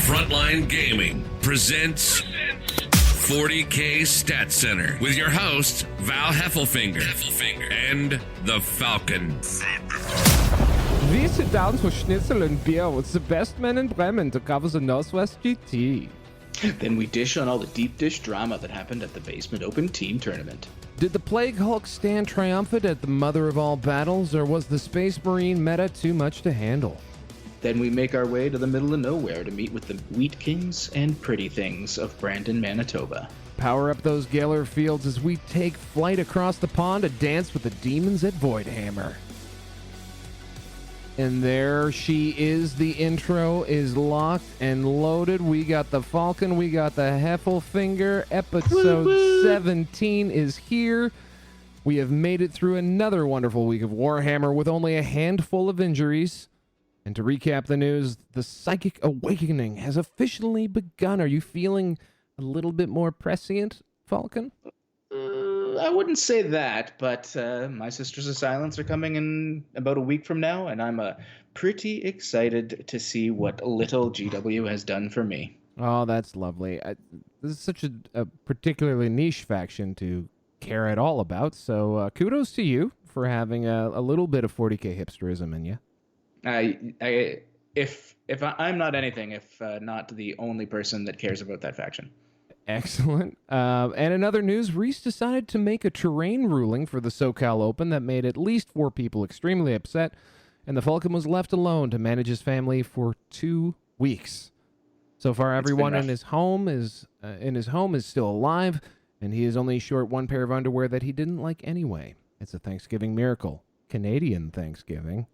Frontline Gaming presents 40K Stat Center with your host, Val Heffelfinger and the Falcon. We sit down for schnitzel and beer with the best men in Bremen to cover the Northwest GT. Then we dish on all the deep dish drama that happened at the Basement Open Team Tournament. Did the Plague Hulk stand triumphant at the mother of all battles, or was the Space Marine meta too much to handle? Then we make our way to the middle of nowhere to meet with the Wheat Kings and Pretty Things of Brandon, Manitoba. Power up those Galar fields as we take flight across the pond to dance with the demons at Voidhammer. And there she is. The intro is locked and loaded. We got the Falcon. We got the Heffelfinger. Episode 17 is here. We have made it through another wonderful week of Warhammer with only a handful of injuries. And to recap the news, the Psychic Awakening has officially begun. Are you feeling a little bit more prescient, Falcon? I wouldn't say that, but my Sisters of Silence are coming in about a week from now, and I'm pretty excited to see what little GW has done for me. Oh, that's lovely. This is such a particularly niche faction to care at all about, so kudos to you for having a little bit of 40K hipsterism in you. If I'm not anything, if not the only person that cares about that faction. Excellent. And in other news, Reese decided to make a terrain ruling for the SoCal Open that made at least 4 people extremely upset, and the Falcon was left alone to manage his family for 2 weeks. So far, everyone in his home is still alive, and he is only short 1 pair of underwear that he didn't like anyway. It's a Thanksgiving miracle. Canadian Thanksgiving.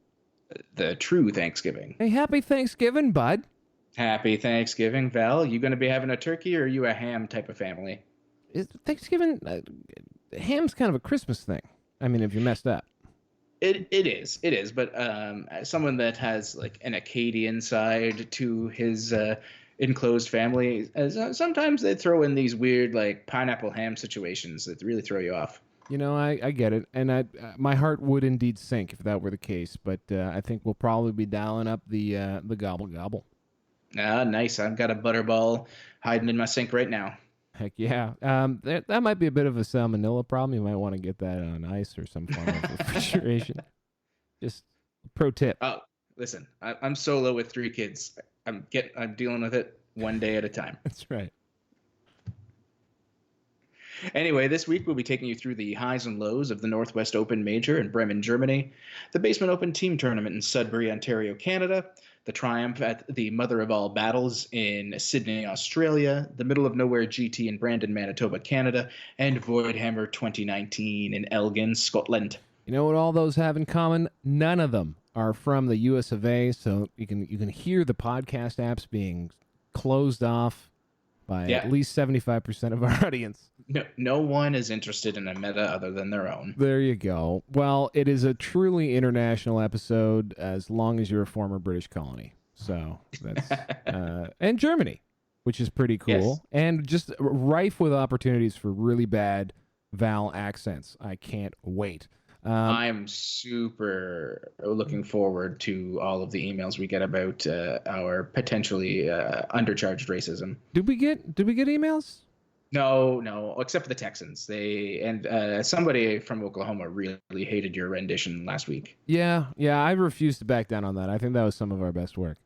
The true Thanksgiving. Hey, happy Thanksgiving, bud. Happy Thanksgiving, Val. You going to be having a turkey, or are you a ham type of family? Thanksgiving, ham's kind of a Christmas thing. I mean, if you messed up. It is. But as someone that has like an Acadian side to his enclosed family, sometimes they throw in these weird like pineapple ham situations that really throw you off. You know, I get it, and my heart would indeed sink if that were the case. But I think we'll probably be dialing up the gobble gobble. Ah, nice. I've got a butterball hiding in my sink right now. Heck yeah. That might be a bit of a salmonella problem. You might want to get that on ice or some form of refrigeration. Just pro tip. Oh, listen, I'm solo with 3 kids. I'm dealing with it one day at a time. That's right. Anyway, this week we'll be taking you through the highs and lows of the Northwest Open Major in Bremen, Germany, the Basement Open Team Tournament in Sudbury, Ontario, Canada, the triumph at the Mother of All Battles in Sydney, Australia, the Middle of Nowhere GT in Brandon, Manitoba, Canada, and Voidhammer 2019 in Elgin, Scotland. You know what all those have in common? None of them are from the US of A, so you can hear the podcast apps being closed off by at least 75% of our audience. No one is interested in a meta other than their own. There you go. Well, it is a truly international episode as long as you're a former British colony. So that's and Germany, which is pretty cool. Yes. And just rife with opportunities for really bad Val accents. I can't wait. I'm super looking forward to all of the emails we get about our potentially undercharged racism. Did we get emails? No, except for the Texans. Somebody from Oklahoma really hated your rendition last week. Yeah, I refused to back down on that. I think that was some of our best work.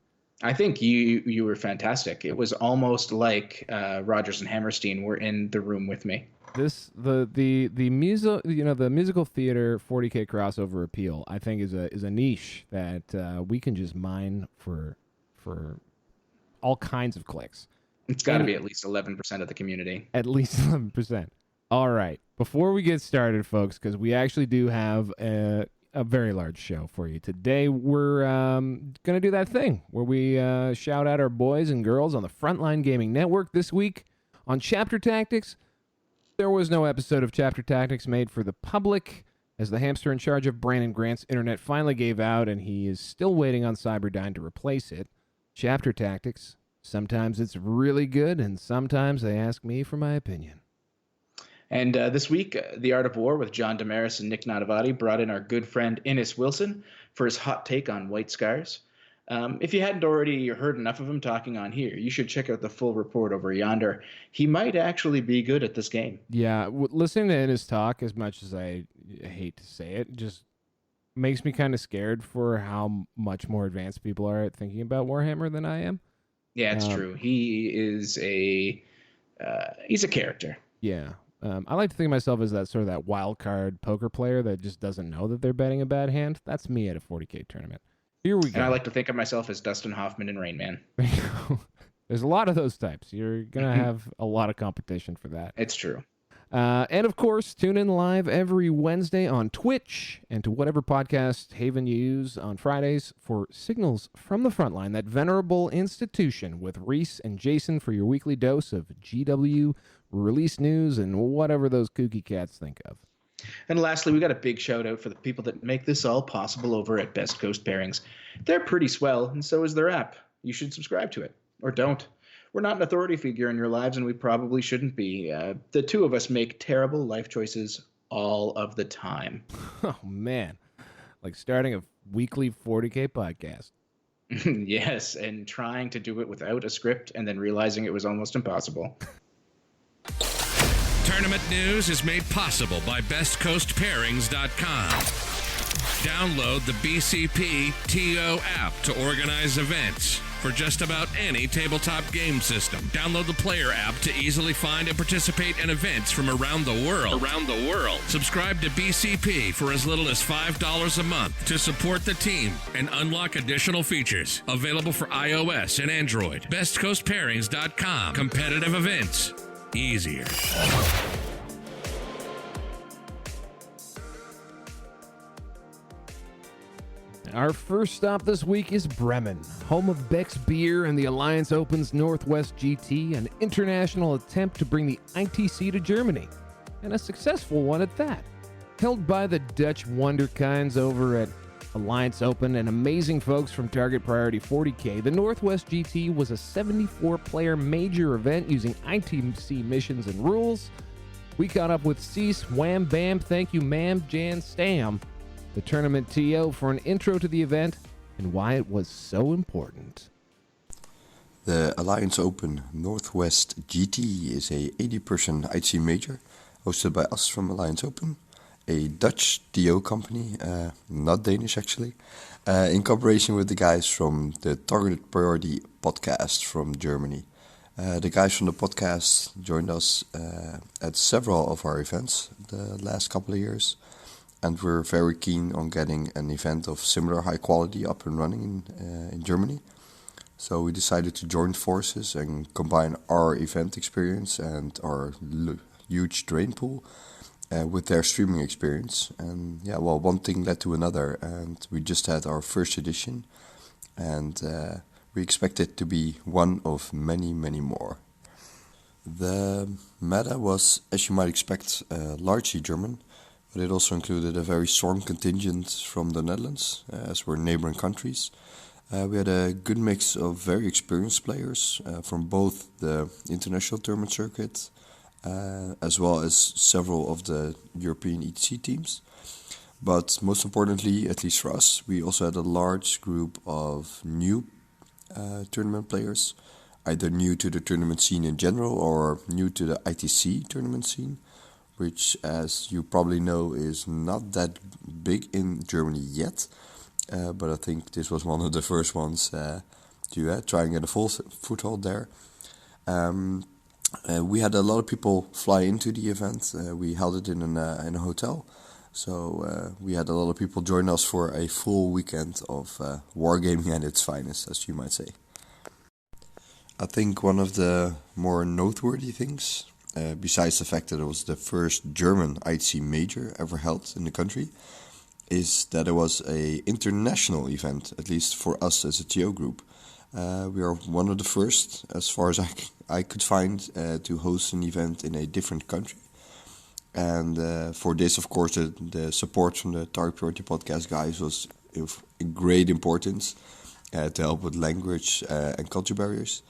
I think you were fantastic. It was almost like Rodgers and Hammerstein were in the room with me. The musical theater 40K crossover appeal, I think is a niche that we can just mine for all kinds of clicks. It's got to be at least 11% of the community. At least 11%. All right. Before we get started, folks, because we actually do have a very large show for you today, we're going to do that thing where we shout out our boys and girls on the Frontline Gaming Network. This week on Chapter Tactics, there was no episode of Chapter Tactics made for the public, as the hamster in charge of Brandon Grant's internet finally gave out, and he is still waiting on Cyberdyne to replace it. Chapter Tactics. Sometimes it's really good, and sometimes they ask me for my opinion. And this week, The Art of War with John Damaris and Nick Nadavati brought in our good friend Innes Wilson for his hot take on White Scars. If you hadn't already heard enough of him talking on here, you should check out the full report over yonder. He might actually be good at this game. Yeah, listening to his talk, as much as I hate to say it, just makes me kind of scared for how much more advanced people are at thinking about Warhammer than I am. Yeah, it's true. He is he's a character. Yeah. I like to think of myself as that wild card poker player that just doesn't know that they're betting a bad hand. That's me at a 40K tournament. Here we go. And I like to think of myself as Dustin Hoffman in Rain Man. There's a lot of those types. You're going to have a lot of competition for that. It's true. And of course, tune in live every Wednesday on Twitch and to whatever podcast haven you use on Fridays for Signals from the Frontline, that venerable institution, with Reese and Jason for your weekly dose of GW release news and whatever those kooky cats think of. And lastly, we got a big shout out for the people that make this all possible over at Best Coast Pairings. They're pretty swell, and so is their app. You should subscribe to it. Or don't. We're not an authority figure in your lives, and we probably shouldn't be. The two of us make terrible life choices all of the time. Oh, man. Like starting a weekly 40K podcast. Yes, and trying to do it without a script and then realizing it was almost impossible. Tournament news is made possible by BestCoastPairings.com. Download the BCP TO app to organize events for just about any tabletop game system. Download the player app to easily find and participate in events from around the world. Subscribe to BCP for as little as $5 a month to support the team and unlock additional features. Available for iOS and Android. BestCoastPairings.com. Competitive events easier. Our first stop this week is Bremen, home of Beck's Beer and the Alliance Open's Northwest GT, an international attempt to bring the ITC to Germany, and a successful one at that. Held by the Dutch wonderkinds over at Alliance Open and amazing folks from Target Priority 40K, the Northwest GT was a 74-player major event using ITC missions and rules. We caught up with Cease, Wham Bam, Thank You Ma'am, Jan Stam, the tournament TO, for an intro to the event and why it was so important. The Alliance Open Northwest GT is a 80-person ITC major hosted by us from Alliance Open, a Dutch TO company, not Danish actually, in cooperation with the guys from the Targeted Priority podcast from Germany. The guys from the podcast joined us at several of our events the last couple of years, and we're very keen on getting an event of similar high quality up and running in Germany. So we decided to join forces and combine our event experience and our huge drain pool with their streaming experience. And yeah, well, one thing led to another, and we just had our first edition, and we expect it to be one of many, many more. The meta was, as you might expect, largely German, but it also included a very strong contingent from the Netherlands, as were neighboring countries. We had a good mix of very experienced players from both the international tournament circuit, as well as several of the European ETC teams. But most importantly, at least for us, we also had a large group of new tournament players, either new to the tournament scene in general or new to the ITC tournament scene, which, as you probably know, is not that big in Germany yet. But I think this was one of the first ones to try and get a full foothold there. We had a lot of people fly into the event. We held it in a hotel. So we had a lot of people join us for a full weekend of wargaming at its finest, as you might say. I think one of the more noteworthy things, besides the fact that it was the first German ITC major ever held in the country, is that it was an international event, at least for us as a TO group. We are one of the first, as far as I could find, to host an event in a different country. And for this, of course, the support from the Target Priority podcast guys was of great importance to help with language and culture barriers.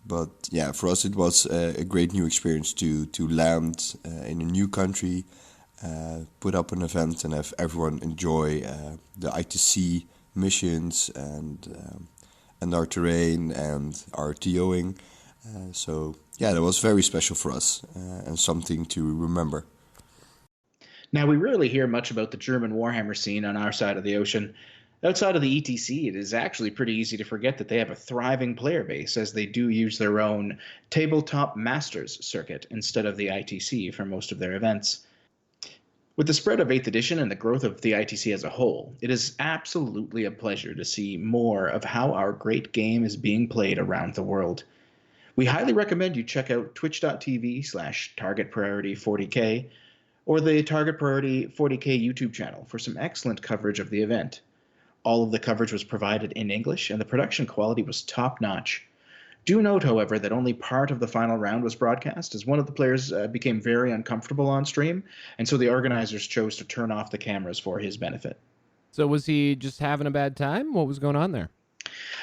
But yeah, for us it was a great new experience to land in a new country, put up an event and have everyone enjoy the ITC missions and our terrain and our TOing. So yeah, that was very special for us and something to remember. Now, we rarely hear much about the German Warhammer scene on our side of the ocean. Outside of the ETC, it is actually pretty easy to forget that they have a thriving player base, as they do use their own Tabletop Masters circuit instead of the ITC for most of their events. With the spread of 8th edition and the growth of the ITC as a whole, it is absolutely a pleasure to see more of how our great game is being played around the world. We highly recommend you check out twitch.tv/targetpriority40k or the Target Priority 40k YouTube channel for some excellent coverage of the event. All of the coverage was provided in English, and the production quality was top-notch. Do note, however, that only part of the final round was broadcast, as one of the players became very uncomfortable on stream, and so the organizers chose to turn off the cameras for his benefit. So was he just having a bad time? What was going on there?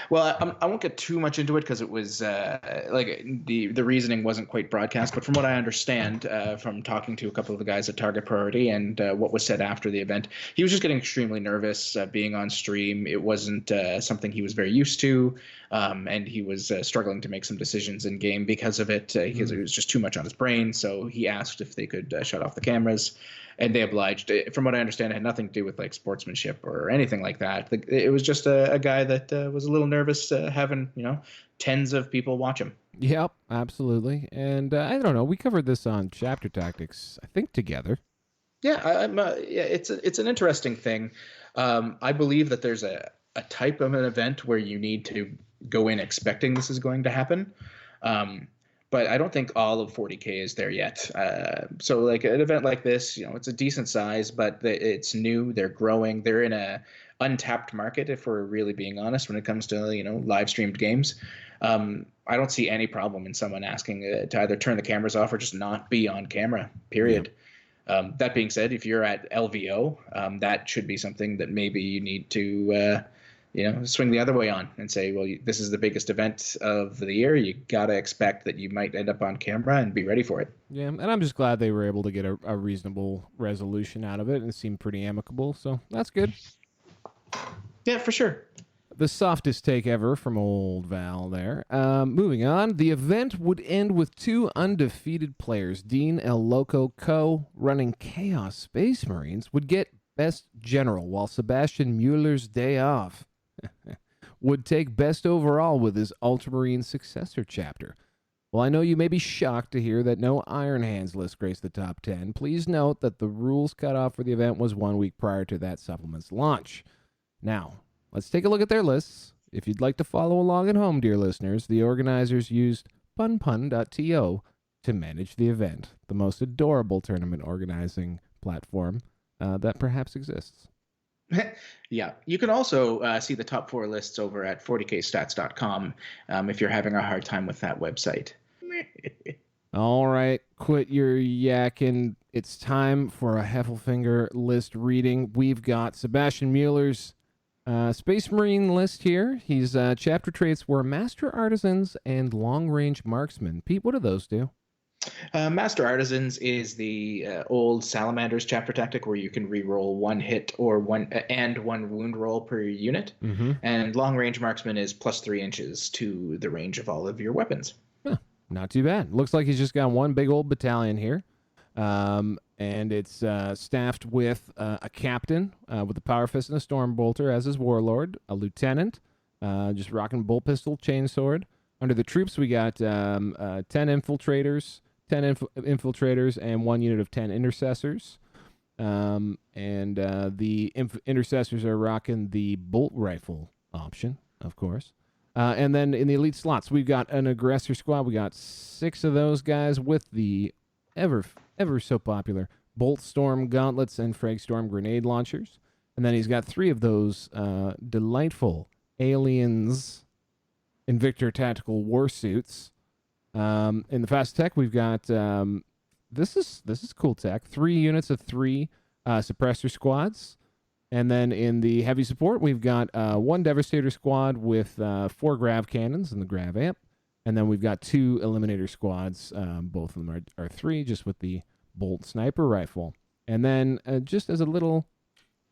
Well, I won't get too much into it because it was like the reasoning wasn't quite broadcast. But from what I understand from talking to a couple of the guys at Target Priority and what was said after the event, he was just getting extremely nervous being on stream. It wasn't something he was very used to, and he was struggling to make some decisions in game because of it, because it was just too much on his brain. So he asked if they could shut off the cameras. And they obliged. From what I understand, it had nothing to do with like sportsmanship or anything like that. It was just a guy that was a little nervous having, tens of people watch him. Yep, absolutely. And I don't know. We covered this on Chapter Tactics, I think, together. Yeah, it's an interesting thing. I believe that there's a type of an event where you need to go in expecting this is going to happen. But I don't think all of 40K is there yet. So like an event like this, it's a decent size, but it's new. They're growing. They're in a untapped market, if we're really being honest, when it comes to, live streamed games. I don't see any problem in someone asking to either turn the cameras off or just not be on camera, period. Yeah. That being said, if you're at LVO, that should be something that maybe you need to swing the other way on and say, well, this is the biggest event of the year. You got to expect that you might end up on camera and be ready for it. Yeah, and I'm just glad they were able to get a reasonable resolution out of it, and it seemed pretty amicable, so that's good. Yeah, for sure. The softest take ever from old Val there. Moving on, the event would end with 2 undefeated players. Dean El Loco Co., running Chaos Space Marines, would get Best General, while Sebastian Mueller's Day Off would take Best Overall with his Ultramarine Successor chapter. Well, I know you may be shocked to hear that no Iron Hands list graced the top 10. Please note that the rules cutoff for the event was 1 week prior to that supplement's launch. Now, let's take a look at their lists. If you'd like to follow along at home, dear listeners, the organizers used punpun.to to manage the event, the most adorable tournament organizing platform that perhaps exists. Yeah, you can also see the top 4 lists over at 40kstats.com if you're having a hard time with that website. All right, quit your yakking. It's time for a Heffelfinger list reading. We've got Sebastian Mueller's Space Marine list here. He's chapter traits were Master Artisans and Long Range Marksman. Pete, what do those do? Master Artisans is the old Salamanders chapter tactic where you can re-roll 1 hit or one wound roll per unit. Mm-hmm. And Long Range Marksman is plus 3 inches to the range of all of your weapons. Huh, not too bad. Looks like he's just got one big old battalion here. And it's staffed with a captain with a Power Fist and a Stormbolter as his warlord, a lieutenant, just rocking bolt pistol, chainsword. Under the troops, we got 10 infiltrators, and 1 unit of 10 intercessors. The intercessors are rocking the bolt rifle option, of course. And then in the elite slots, we've got an aggressor squad. We got 6 of those guys with the ever so popular Bolt Storm gauntlets and Frag Storm grenade launchers. And then he's got 3 of those delightful Aliens Invictor tactical war suits. In the fast tech, we've got this is cool tech. 3 units of 3 suppressor squads, and then in the heavy support, we've got 1 Devastator squad with 4 grav cannons and the grav amp, and then we've got 2 Eliminator squads. Both of them are 3, just with the bolt sniper rifle. And then just as a little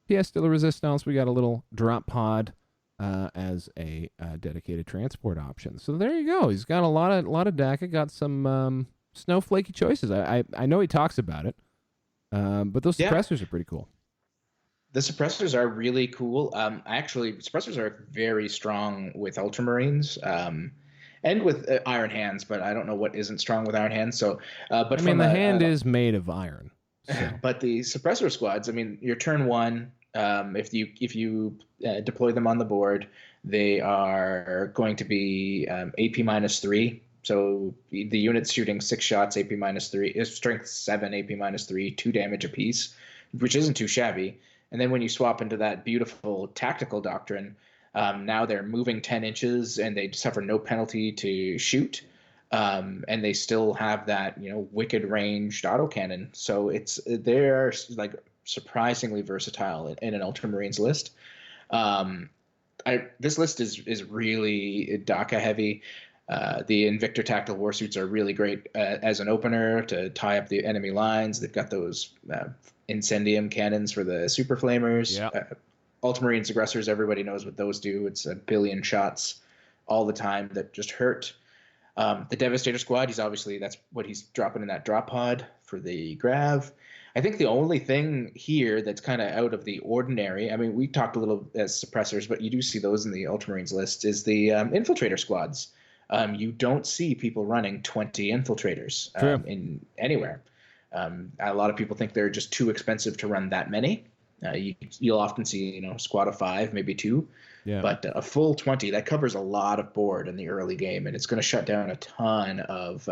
Pièce de la Resistance, we got a little drop pod as a dedicated transport option. So there you go. He's got a lot of DACA, got some snowflakey choices. I know he talks about it, but those suppressors are pretty cool. The suppressors are really cool. Actually, suppressors are very strong with Ultramarines and with Iron Hands, but I don't know what isn't strong with Iron Hands. So, but I mean, the hand is made of iron. So. But the suppressor squads, I mean, your turn one, if you deploy them on the board, they are going to be AP -3. So the unit's shooting 6 shots, AP -3, strength 7, AP -3, 2 damage apiece, which isn't too shabby. And then when you swap into that beautiful tactical doctrine, now they're moving 10 inches and they suffer no penalty to shoot. And they still have that, wicked ranged autocannon. So they're like surprisingly versatile in an Ultramarines list. This list is really DACA heavy. The Invictor tactical warsuits are really great as an opener to tie up the enemy lines. They've got those Incendium cannons for the Super Flamers. Yep. Ultramarines aggressors, everybody knows what those do. It's a billion shots all the time that just hurt. The Devastator squad, that's what he's dropping in that drop pod for the Grav. I think the only thing here that's kind of out of the ordinary, I mean, we talked a little as suppressors, but you do see those in the Ultramarines list, is the Infiltrator squads. You don't see people running 20 Infiltrators in anywhere. A lot of people think they're just too expensive to run that many. You'll often see, a squad of 5, maybe 2. Yeah. But a full 20, that covers a lot of board in the early game, and it's going to shut down a ton of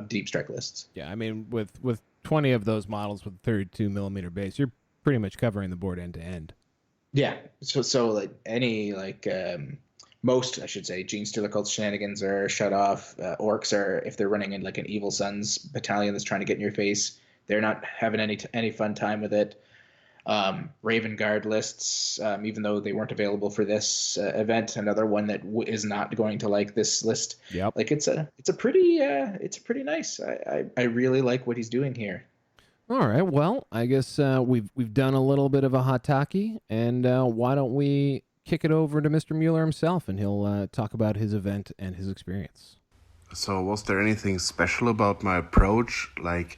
deep strike lists. Yeah, I mean, with 20 of those models with 32 millimeter base, you're pretty much covering the board end to end. Yeah, so like most, I should say, Gene Stealer Cult shenanigans are shut off. Orcs are, if they're running in like an Evil Sons battalion that's trying to get in your face, they're not having any fun time with it. Raven Guard lists, even though they weren't available for this event, another one that is not going to like this list. Yep. Like it's a pretty nice. I really like what he's doing here. All right. Well, I guess we've done a little bit of a hataki, and why don't we kick it over to Mr. Mueller himself, and he'll talk about his event and his experience. So, was there anything special about my approach, like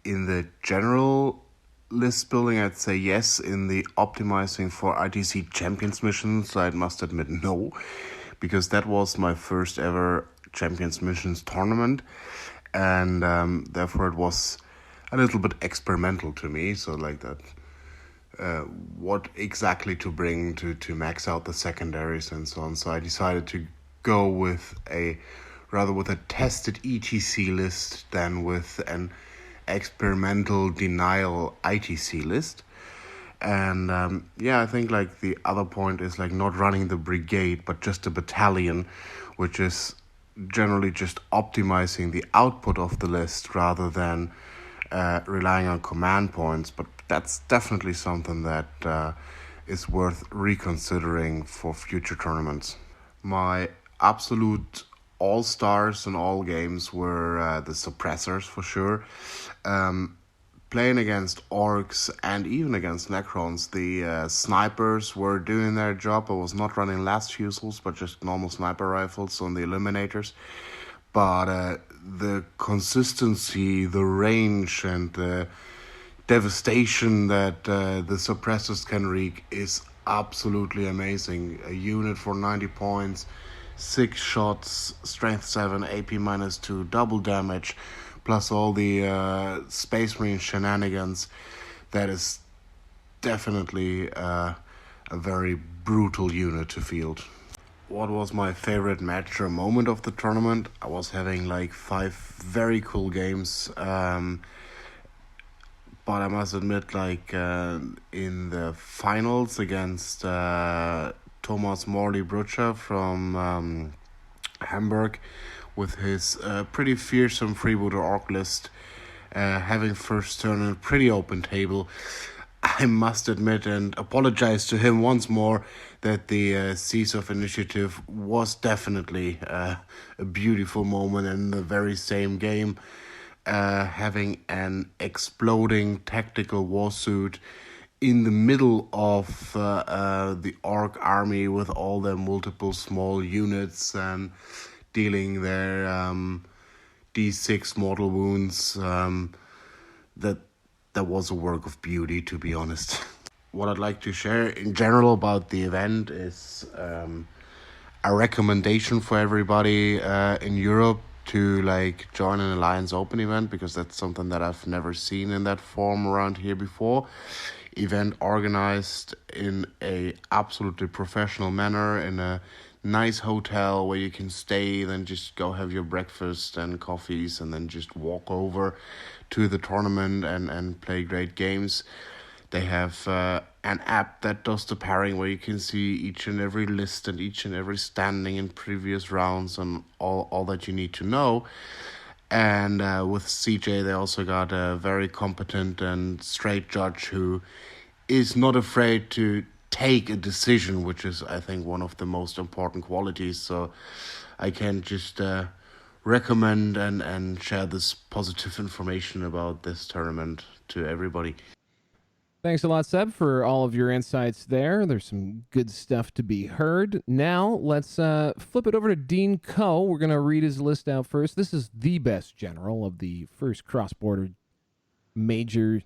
in the general list building? I'd say yes. In the optimizing for ITC Champions missions, I must admit no, because that was my first ever Champions missions tournament, and therefore it was a little bit experimental to me. So like that, what exactly to bring to max out the secondaries and so on. So I decided to go with a tested ETC list than with an experimental denial ITC list. And I think like the other point is like not running the brigade but just a battalion, which is generally just optimizing the output of the list rather than relying on command points. But that's definitely something that is worth reconsidering for future tournaments. My absolute all-stars in all games were the suppressors for sure. Playing against orcs and even against necrons, the snipers were doing their job. I was not running last fusils, but just normal sniper rifles on the eliminators. But the consistency, the range, and the devastation that the suppressors can wreak is absolutely amazing. A unit for 90 points, 6 shots, strength 7, AP -2, double damage, plus all the Space Marine shenanigans. That is definitely a very brutal unit to field. What was my favorite match or moment of the tournament? I was having like 5 very cool games. But I must admit, like in the finals against Thomas Morley Brucha from Hamburg, with his pretty fearsome freebooter orc list, having first turn in a pretty open table, I must admit and apologize to him once more that the Cease of Initiative was definitely a beautiful moment in the very same game. Having an exploding tactical warsuit in the middle of the Orc army with all their multiple small units and dealing their D6 mortal wounds. That was a work of beauty, to be honest. What I'd like to share in general about the event is a recommendation for everybody in Europe to join an Alliance Open event, because that's something that I've never seen in that form around here before. Event organized in a absolutely professional manner in a nice hotel where you can stay, then just go have your breakfast and coffees, and then just walk over to the tournament and play great games. They have an app that does the pairing where you can see each and every list and each and every standing in previous rounds and all that you need to know. And with CJ, they also got a very competent and straight judge who is not afraid to take a decision, which is, I think, one of the most important qualities. So I can just recommend and share this positive information about this tournament to everybody. Thanks a lot, Seb, for all of your insights there. There's some good stuff to be heard. Now, let's flip it over to Dean Coe. We're going to read his list out first. This is the best general of the first cross-border major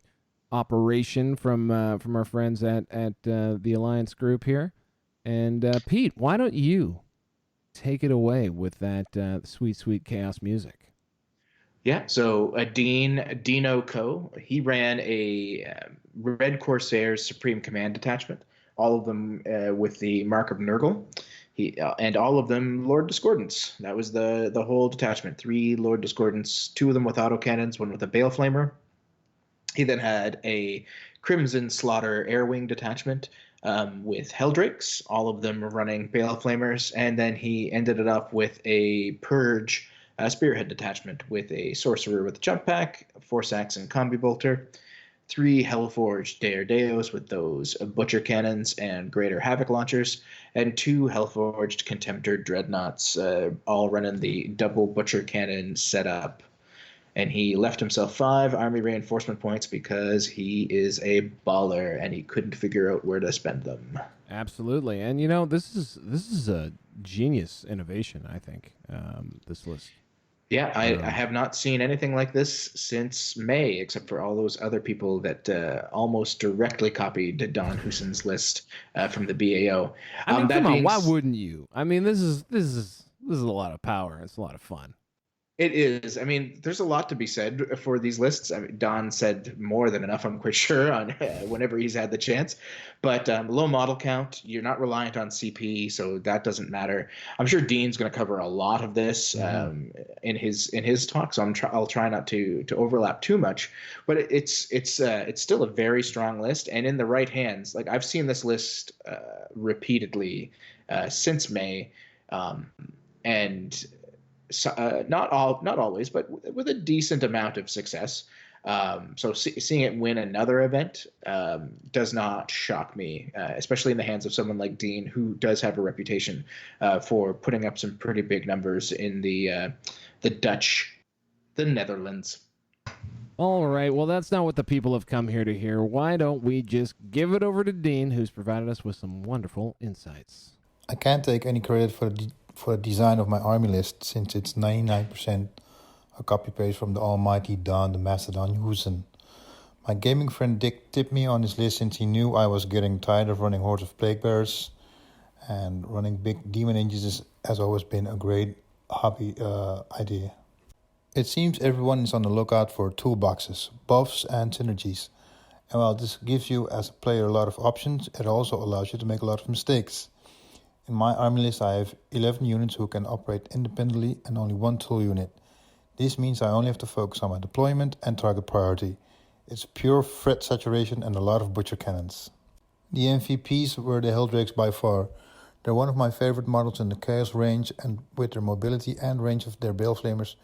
operation from our friends at the Alliance Group here. And Pete, why don't you take it away with that sweet, sweet chaos music? Yeah, so Dino Coe, he ran a Red Corsairs Supreme Command detachment, all of them with the Mark of Nurgle, and all of them Lord Discordants. That was the whole detachment, 3 Lord Discordants, 2 of them with autocannons, 1 with a Baleflamer. He then had a Crimson Slaughter Air Wing detachment with Helldrakes, all of them running Baleflamers, and then he ended it up with a Purge Spearhead detachment with a Sorcerer with a Jump Pack, 4 Saxon Combi Bolter, 3 Hellforged Deos with those Butcher Cannons and Greater Havoc Launchers, and 2 Hellforged Contemptor Dreadnoughts, all running the double Butcher Cannon setup. And he left himself 5 army reinforcement points because he is a baller and he couldn't figure out where to spend them. Absolutely. And this is a genius innovation, I think, this list. Yeah, I have not seen anything like this since May, except for all those other people that almost directly copied Don Hussen's list from the BAO. I mean, come on, why wouldn't you? I mean, this is a lot of power. It's a lot of fun. It is. I mean, there's a lot to be said for these lists. I mean, Don said more than enough, I'm quite sure, on whenever he's had the chance. But low model count, you're not reliant on CP, so that doesn't matter. I'm sure Dean's going to cover a lot of this in his talk, so I'll try not to overlap too much. But it's still a very strong list, and in the right hands. Like, I've seen this list repeatedly since May, and not always, but with a decent amount of success. So seeing it win another event does not shock me, especially in the hands of someone like Dean, who does have a reputation for putting up some pretty big numbers in the Netherlands. All right, well, that's not what the people have come here to hear. Why don't we just give it over to Dean, who's provided us with some wonderful insights. I can't take any credit for the design of my army list, since it's 99% a copy-paste from the almighty Don the Macedon Husen. My gaming friend Dick tipped me on this list since he knew I was getting tired of running hordes of plague bearers, and running big demon engines has always been a great hobby idea. It seems everyone is on the lookout for toolboxes, buffs and synergies, and while this gives you as a player a lot of options, it also allows you to make a lot of mistakes. In my army list, I have 11 units who can operate independently and only 1 tool unit. This means I only have to focus on my deployment and target priority. It's pure threat saturation and a lot of butcher cannons. The MVPs were the Helldrakes by far. They're one of my favorite models in the Chaos range, and with their mobility and range of their Baleflamers,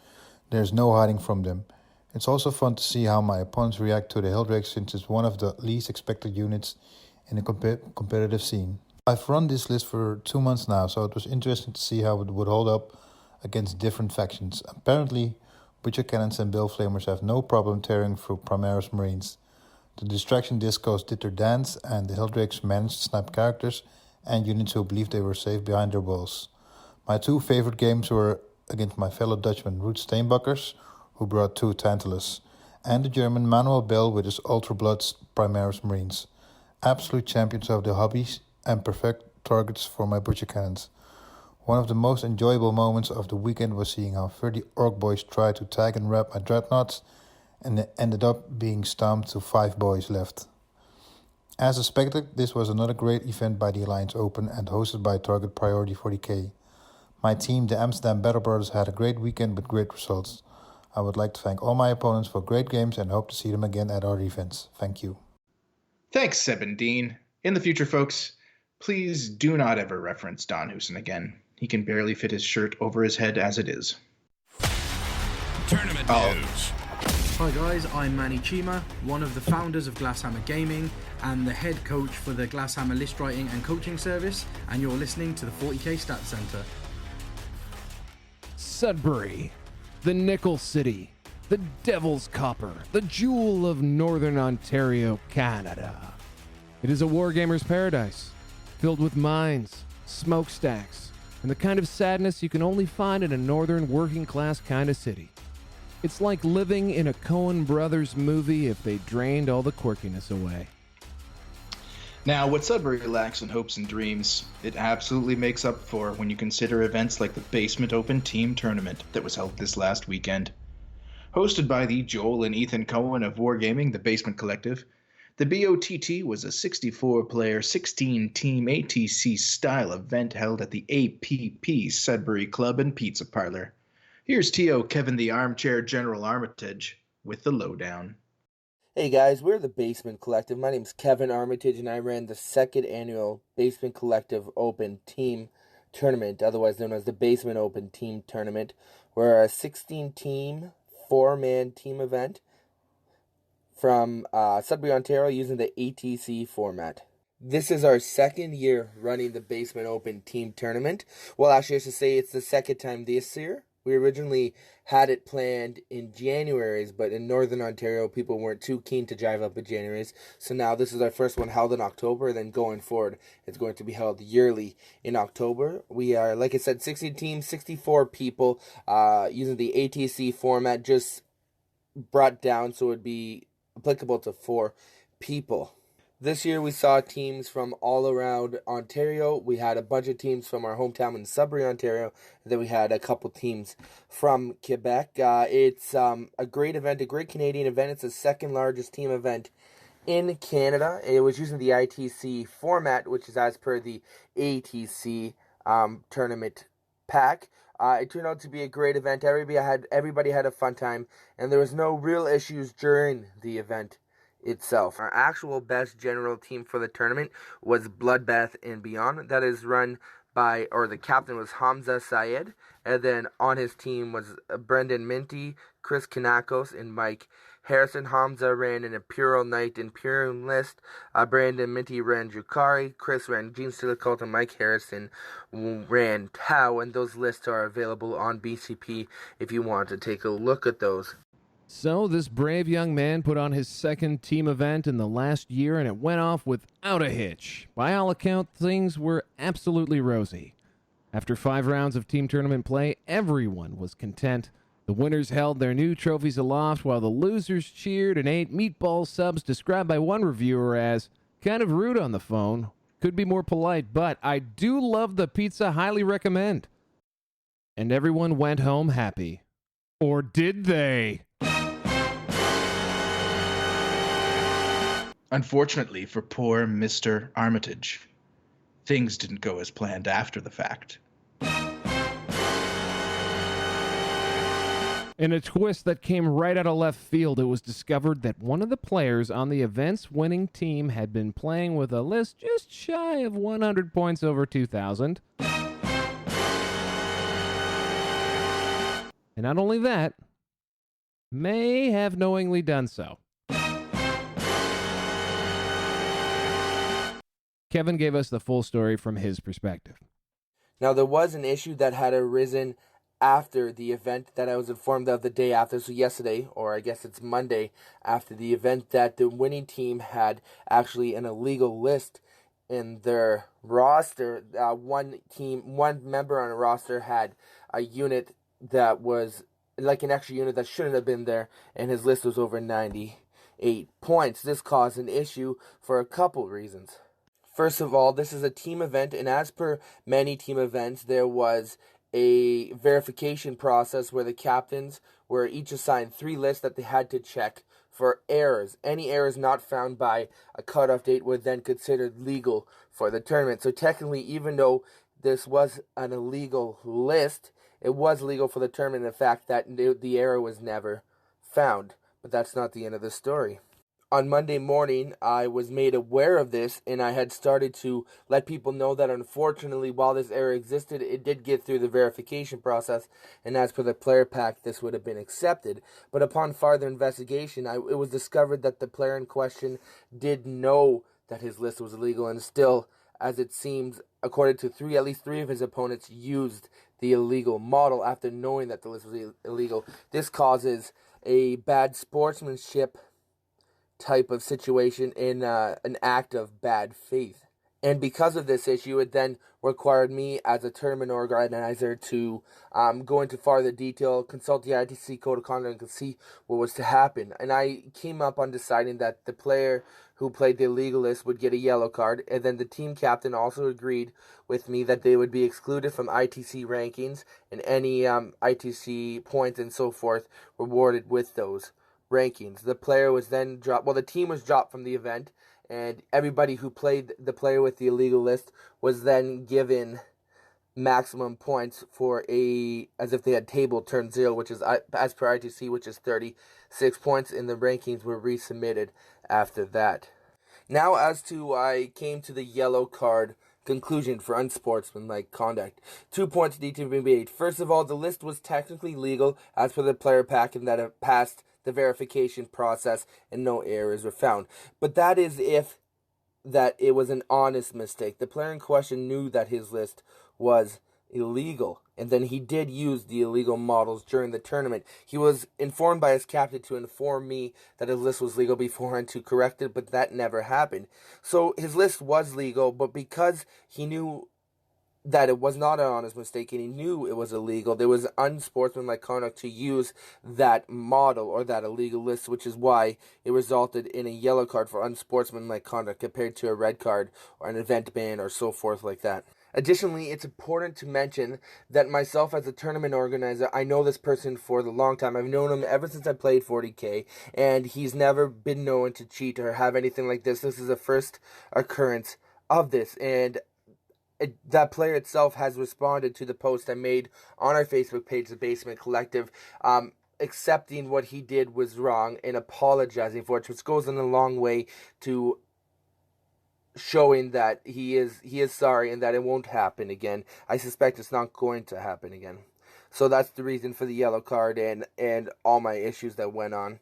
there's no hiding from them. It's also fun to see how my opponents react to the Helldrakes, since it's one of the least expected units in a competitive scene. I've run this list for 2 months now, so it was interesting to see how it would hold up against different factions. Apparently, Butcher Cannons and Baleflamers have no problem tearing through Primaris Marines. The distraction discos did their dance, and the Hildrakes managed to snipe characters and units who believed they were safe behind their walls. My two favorite games were against my fellow Dutchman Ruud Steenbakkers, who brought 2 Tantalus, and the German Manuel Bell with his Ultra Bloods Primaris Marines. Absolute champions of the hobbies and perfect targets for my butcher cannons. One of the most enjoyable moments of the weekend was seeing how 30 Orc boys tried to tag and wrap my dreadnoughts, and it ended up being stomped to 5 boys left. As expected, this was another great event by the Alliance Open and hosted by Target Priority 40K. My team, the Amsterdam Battle Brothers, had a great weekend with great results. I would like to thank all my opponents for great games and hope to see them again at our events. Thank you. Thanks, Seb and Dean. In the future, folks, please do not ever reference Don Hoosen again. He can barely fit his shirt over his head as it is. Tournament news. Hi guys, I'm Manny Chima, one of the founders of Glasshammer Gaming and the head coach for the Glasshammer list writing and coaching service, and you're listening to the 40K Stats Center. Sudbury, the Nickel City, the Devil's Copper, the jewel of Northern Ontario, Canada. It is a wargamer's paradise, filled with mines, smokestacks, and the kind of sadness you can only find in a northern working-class kind of city. It's like living in a Coen Brothers movie if they drained all the quirkiness away. Now, what Sudbury lacks in hopes and dreams, it absolutely makes up for when you consider events like the Basement Open Team Tournament that was held this last weekend. Hosted by the Joel and Ethan Cohen of Wargaming, the Basement Collective, the BOTT was a 64-player, 16-team ATC-style event held at the APP Sudbury Club and Pizza Parlor. Here's T.O. Kevin the Armchair General Armitage with the lowdown. Hey guys, we're the Basement Collective. My name's Kevin Armitage, and I ran the second annual Basement Collective Open Team Tournament, otherwise known as the Basement Open Team Tournament. We're a 16-team, 4-man team event from Sudbury, Ontario, using the ATC format. This is our second year running the Basement Open Team Tournament. Well, actually, I should say it's the second time this year. We originally had it planned in January's, but in Northern Ontario, people weren't too keen to drive up in January's. So now this is our first one held in October, and then going forward, it's going to be held yearly in October. We are, like I said, 60 teams, 64 people, using the ATC format, just brought down so it would be applicable to 4 people. This year we saw teams from all around Ontario. We had a bunch of teams from our hometown in Sudbury, Ontario. And then we had a couple teams from Quebec. It's a great event, a great Canadian event. It's the second largest team event in Canada. It was using the ITC format, which is as per the ATC tournament pack. It turned out to be a great event. Everybody had a fun time, and there was no real issues during the event itself. Our actual best general team for the tournament was Bloodbath and Beyond. That is run by, or the captain was Hamza Syed, and then on his team was Brendan Minty, Chris Kanakos, and Mike Harrison. Hamza ran an Imperial Knight Imperium list. Brandon Minty ran Jukari. Chris ran Gene Silicult, and Mike Harrison ran Tau, and those lists are available on BCP if you want to take a look at those. So this brave young man put on his second team event in the last year, and it went off without a hitch. By all accounts, things were absolutely rosy. After 5 rounds of team tournament play, everyone was content. The winners held their new trophies aloft, while the losers cheered and ate meatball subs described by one reviewer as kind of rude on the phone. Could be more polite, but I do love the pizza, highly recommend. And everyone went home happy. Or did they? Unfortunately for poor Mr. Armitage, things didn't go as planned after the fact. In a twist that came right out of left field, it was discovered that one of the players on the event's winning team had been playing with a list just shy of 100 points over 2,000. And not only that, may have knowingly done so. Kevin gave us the full story from his perspective. Now, there was an issue that had arisen after the event that I was informed of the day after, so yesterday, or I guess it's Monday, after the event, that the winning team had actually an illegal list in their roster. One member on a roster had a unit that was like an extra unit that shouldn't have been there, and his list was over 98 points. This caused an issue for a couple reasons. First of all, this is a team event, and as per many team events, there was a verification process where the captains were each assigned 3 lists that they had to check for errors. Any errors not found by a cutoff date were then considered legal for the tournament. So technically, even though this was an illegal list, it was legal for the tournament in the fact that the error was never found. But that's not the end of the story. On Monday morning, I was made aware of this, and I had started to let people know that unfortunately, while this error existed, it did get through the verification process, and as per the player pack, this would have been accepted. But upon further investigation, it was discovered that the player in question did know that his list was illegal, and still, as it seems, according to at least three of his opponents, used the illegal model after knowing that the list was illegal. This causes a bad sportsmanship type of situation in an act of bad faith. And because of this issue, it then required me as a tournament organizer to go into farther detail, consult the ITC Code of Conduct, and see what was to happen. And I came up on deciding that the player who played the illegal list would get a yellow card, and then the team captain also agreed with me that they would be excluded from ITC rankings, and any ITC points and so forth rewarded with those rankings. The player was then dropped. Well, the team was dropped from the event, and everybody who played the player with the illegal list was then given maximum points for as if they had table turn 0, which is as per ITC, which is 36 points, and the rankings were resubmitted after that. Now, as to I came to the yellow card conclusion for unsportsmanlike conduct. 2 points need to be made. First of all, the list was technically legal as per the player pack, and that it passed the verification process and no errors were found. But that is if that it was an honest mistake. The player in question knew that his list was illegal, and then he did use the illegal models during the tournament. He was informed by his captain to inform me that his list was legal beforehand to correct it, but that never happened. So his list was legal, but because he knew that it was not an honest mistake and he knew it was illegal, there was unsportsmanlike conduct to use that model or that illegal list, which is why it resulted in a yellow card for unsportsmanlike conduct compared to a red card or an event ban or so forth like that. Additionally, it's important to mention that myself as a tournament organizer, I know this person for the long time. I've known him ever since I played 40K, and he's never been known to cheat or have anything like this. This is the first occurrence of this, and that player itself has responded to the post I made on our Facebook page, The Basement Collective, accepting what he did was wrong and apologizing for it, which goes in a long way to showing that he is sorry and that it won't happen again. I suspect it's not going to happen again. So that's the reason for the yellow card and all my issues that went on.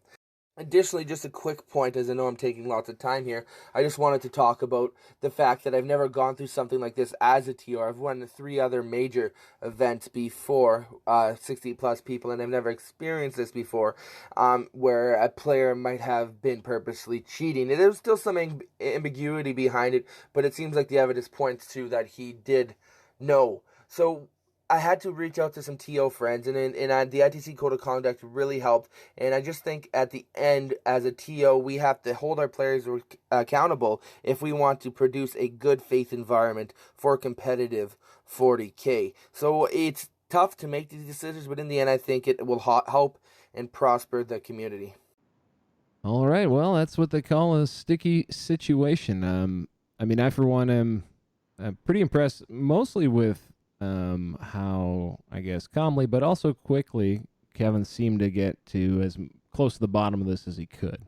Additionally, just a quick point, as I know I'm taking lots of time here, I just wanted to talk about the fact that I've never gone through something like this as a TR. I've won 3 other major events before, 60-plus people, and I've never experienced this before, where a player might have been purposely cheating. And there's still some ambiguity behind it, but it seems like the evidence points to that he did know. So I had to reach out to some TO friends, and the ITC Code of Conduct really helped. And I just think at the end, as a TO, we have to hold our players accountable if we want to produce a good faith environment for competitive 40K. So it's tough to make these decisions, but in the end, I think it will help and prosper the community. All right, well, that's what they call a sticky situation. I mean, I, for one, am pretty impressed, mostly with how, I guess, calmly, but also quickly, Kevin seemed to get to as close to the bottom of this as he could.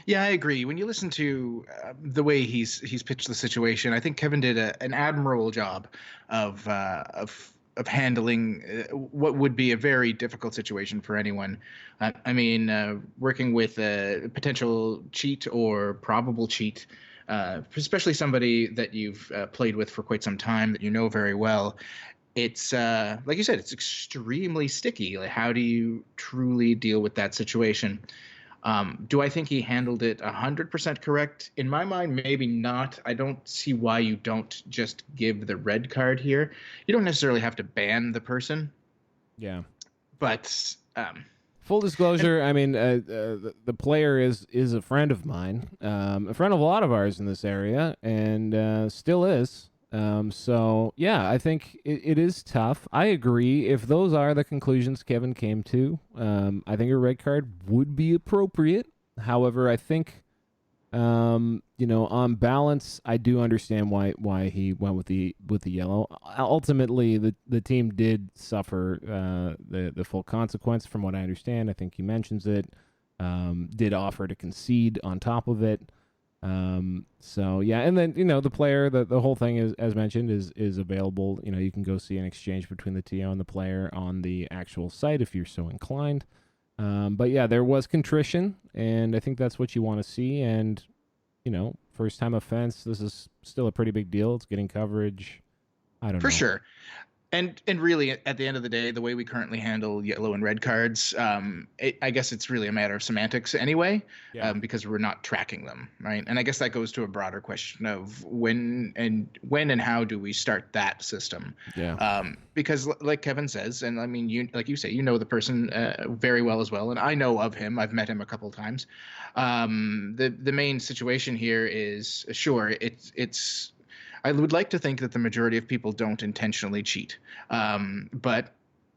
Yeah, I agree. When you listen to the way he's pitched the situation, I think Kevin did an admirable job of handling what would be a very difficult situation for anyone. I mean, working with a potential cheat or probable cheat, especially somebody that you've played with for quite some time, that you know very well, it's like you said, it's extremely sticky. Like, how do you truly deal with that situation? Do I think he handled it 100% correct? In my mind, maybe not. I don't see why you don't just give the red card here. You don't necessarily have to ban the person, but full disclosure, I mean, the player is a friend of mine, a friend of a lot of ours in this area, and still is. So yeah, I think it is tough. I agree. If those are the conclusions Kevin came to, I think a red card would be appropriate. However, I think, on balance, I do understand why he went with the yellow. Ultimately, the team did suffer the full consequence, from what I understand. I think he mentions it. Did offer to concede on top of it. So yeah, and then the player, the whole thing is, as mentioned, is available. You can go see an exchange between the TO and the player on the actual site if you're so inclined. But yeah, there was contrition, and I think that's what you want to see. And first time offense, this is still a pretty big deal. It's getting coverage. I don't know. For sure. And really, at the end of the day, the way we currently handle yellow and red cards, I guess it's really a matter of semantics anyway, because we're not tracking them, right? And I guess that goes to a broader question of when and how do we start that system? Yeah. Because like Kevin says, and I mean, like you say, the person very well as well, and I know of him. I've met him a couple of times. The main situation here is, sure, it's. I would like to think that the majority of people don't intentionally cheat, but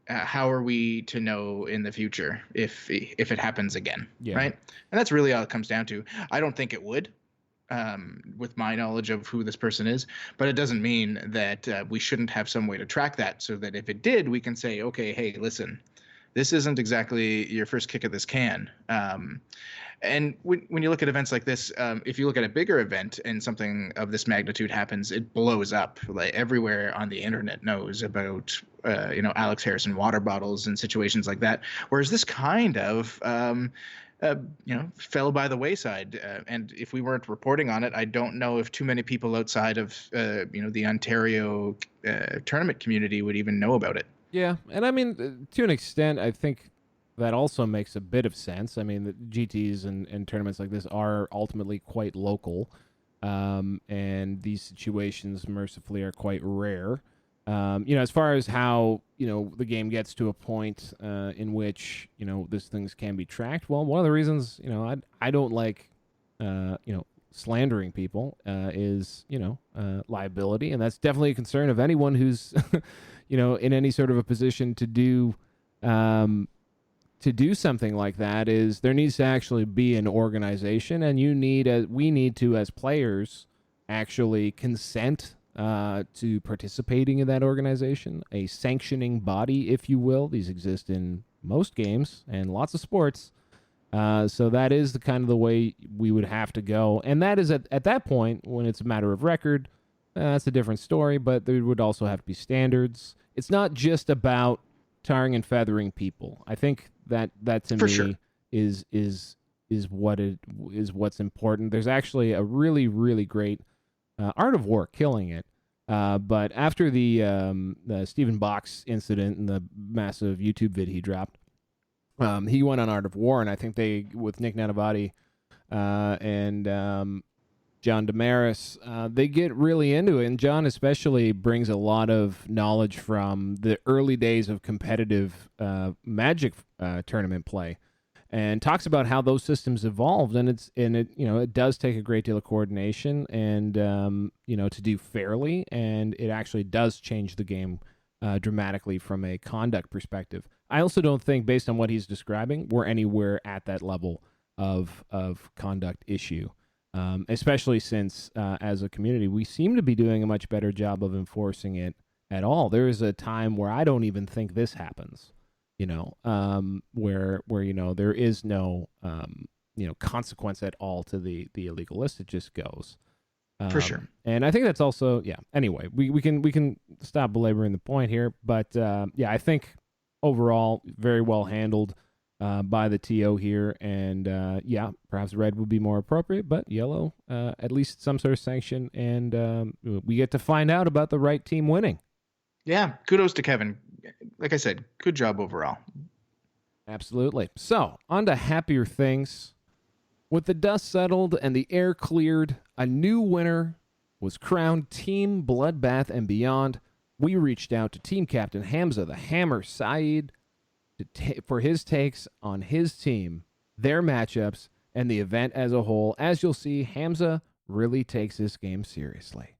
how are we to know in the future if it happens again, right? And that's really all it comes down to. I don't think it would, with my knowledge of who this person is, but it doesn't mean that we shouldn't have some way to track that, so that if it did, we can say, okay, hey, listen, this isn't exactly your first kick at this can. And when you look at events like this, if you look at a bigger event and something of this magnitude happens, it blows up. Like, everywhere on the internet knows about, Alex Harrison water bottles and situations like that. Whereas this kind of, fell by the wayside. And if we weren't reporting on it, I don't know if too many people outside of, the Ontario tournament community would even know about it. Yeah, and I mean, to an extent, I think that also makes a bit of sense. I mean, the GTs and tournaments like this are ultimately quite local, and these situations, mercifully, are quite rare. As far as how, the game gets to a point in which, these things can be tracked, well, one of the reasons, I don't like, slandering people is, liability, and that's definitely a concern of anyone who's, in any sort of a position to do something like that. Is there needs to actually be an organization, and we need to, as players, actually consent to participating in that organization, a sanctioning body, if you will. These exist in most games and lots of sports. So that is the kind of the way we would have to go. And that is at that point, when it's a matter of record, that's a different story, but there would also have to be standards. It's not just about tarring and feathering people. I think that to For me sure. is what's important. There's actually a really, really great Art of War killing it. But after the Stephen Box incident and the massive YouTube vid he dropped, he went on Art of War, and I think they, with Nick Nanavati and John Damaris, they get really into it. And John especially brings a lot of knowledge from the early days of competitive Magic tournament play, and talks about how those systems evolved. And it does take a great deal of coordination and to do fairly, and it actually does change the game dramatically from a conduct perspective. I also don't think, based on what he's describing, we're anywhere at that level of conduct issue. Especially since, as a community, we seem to be doing a much better job of enforcing it at all. There is a time where I don't even think this happens, where there is no, consequence at all to the illegal list. It just goes. For sure. And I think that's also, anyway, we can stop belaboring the point here, but I think overall very well handled by the TO here, and perhaps red would be more appropriate, but yellow, at least some sort of sanction, and we get to find out about the right team winning. Yeah, kudos to Kevin. Like I said, good job overall. Absolutely. So, on to happier things. With the dust settled and the air cleared, a new winner was crowned Team Bloodbath and Beyond. We reached out to team captain Hamza the Hammer Saeed for his takes on his team, their matchups, and the event as a whole. As you'll see, Hamza really takes this game seriously.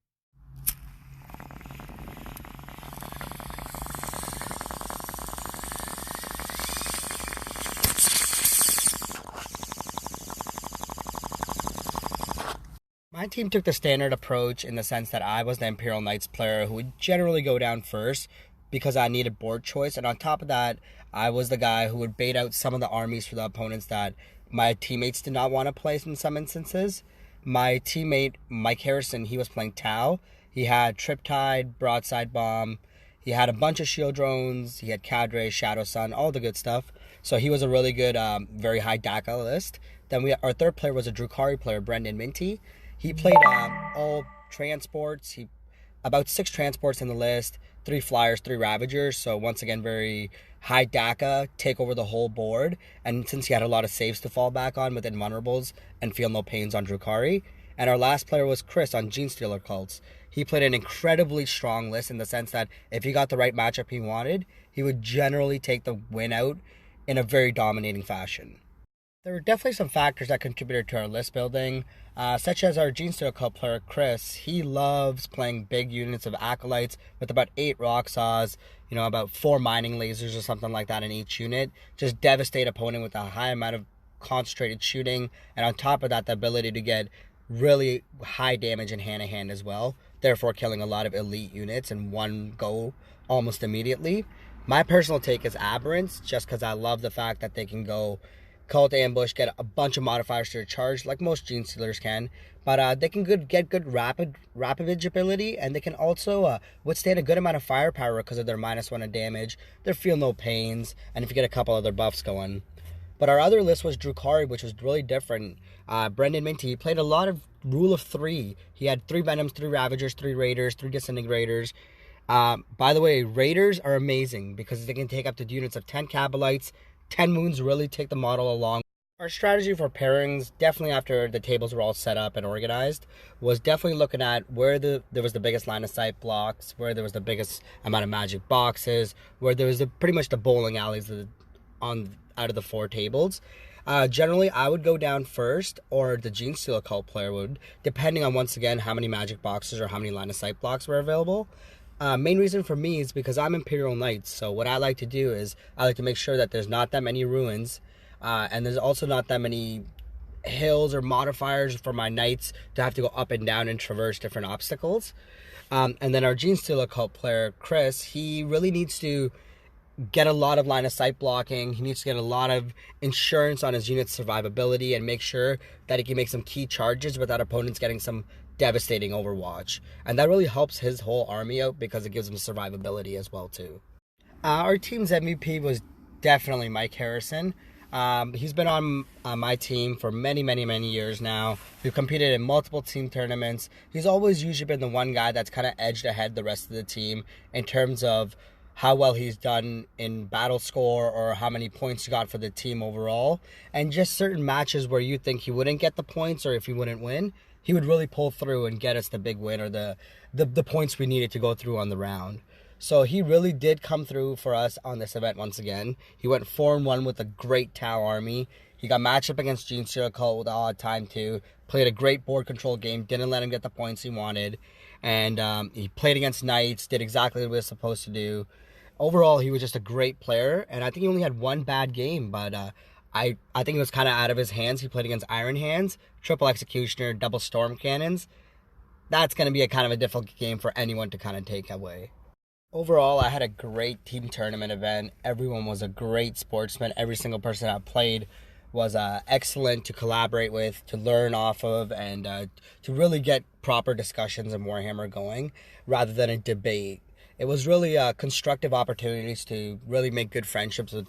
My team took the standard approach in the sense that I was the Imperial Knights player who would generally go down first because I needed board choice. And on top of that, I was the guy who would bait out some of the armies for the opponents that my teammates did not want to play in some instances. My teammate, Mike Harrison, he was playing Tau. He had Triptide, Broadside Bomb. He had a bunch of shield drones. He had Cadre, Shadow Sun, all the good stuff. So he was a really good, very high DACA list. Then our third player was a Drukhari player, Brendan Minty. He played all transports. About 6 transports in the list, 3 flyers, 3 ravagers. So once again, very high DACA, take over the whole board. And since he had a lot of saves to fall back on with invulnerables and feel no pains on Drukhari. And our last player was Chris on Genestealer Cults. He played an incredibly strong list in the sense that if he got the right matchup he wanted, he would generally take the win out in a very dominating fashion. There were definitely some factors that contributed to our list building, such as our Genestealer Cult player, Chris. He loves playing big units of Acolytes with about 8 Rock Saws, about 4 mining lasers or something like that in each unit. Just devastate opponent with a high amount of concentrated shooting, and on top of that, the ability to get really high damage in hand-to-hand as well, therefore killing a lot of elite units in one go almost immediately. My personal take is Aberrants, just because I love the fact that they can go Cult Ambush, get a bunch of modifiers to your charge, like most Genestealers can, but they can get good rapid ability, and they can also withstand a good amount of firepower because of their -1 in damage, their feel no pains, and if you get a couple other buffs going. But our other list was Drukhari, which was really different. Brendan Minty, he played a lot of Rule of 3. He had 3 Venoms, 3 Ravagers, 3 Raiders, 3 Disintegrators. By the way, Raiders are amazing because they can take up to units of 10 Cabalites. 10 Moons really take the model along. Our strategy for pairings, definitely after the tables were all set up and organized, was definitely looking at where there was the biggest line of sight blocks, where there was the biggest amount of magic boxes, where there was pretty much the bowling alleys out of the 4 tables. Generally, I would go down first, or the Genestealer Cult player would, depending on, once again, how many magic boxes or how many line of sight blocks were available. Main reason for me is because I'm Imperial Knights, so what I like to do is I like to make sure that there's not that many ruins, and there's also not that many hills or modifiers for my Knights to have to go up and down and traverse different obstacles. And then our Genestealer Cult player, Chris, he really needs to get a lot of line of sight blocking. He needs to get a lot of insurance on his unit's survivability and make sure that he can make some key charges without opponents getting some devastating overwatch, and that really helps his whole army out because it gives him survivability as well too. Our team's MVP was definitely Mike Harrison. He's been on my team for many years now. We've competed in multiple team tournaments. He's always usually been the one guy that's kind of edged ahead the rest of the team in terms of how well he's done in battle score or how many points he got for the team overall, and just certain matches where you think he wouldn't get the points or if he wouldn't win, he would really pull through and get us the big win or the points we needed to go through on the round. So he really did come through for us on this event once again. He went 4-1 with a great Tau army. He got matched up against Genestealer Cult with a odd time too. Played a great board control game, didn't let him get the points he wanted. And he played against Knights, did exactly what he was supposed to do. Overall, he was just a great player, and I think he only had one bad game, but I think it was kind of out of his hands. He played against Iron Hands, Triple Executioner, Double Storm Cannons. That's going to be a kind of a difficult game for anyone to kind of take away. Overall, I had a great team tournament event. Everyone was a great sportsman. Every single person I played was excellent to collaborate with, to learn off of, and to really get proper discussions in Warhammer going rather than a debate. It was really constructive opportunities to really make good friendships with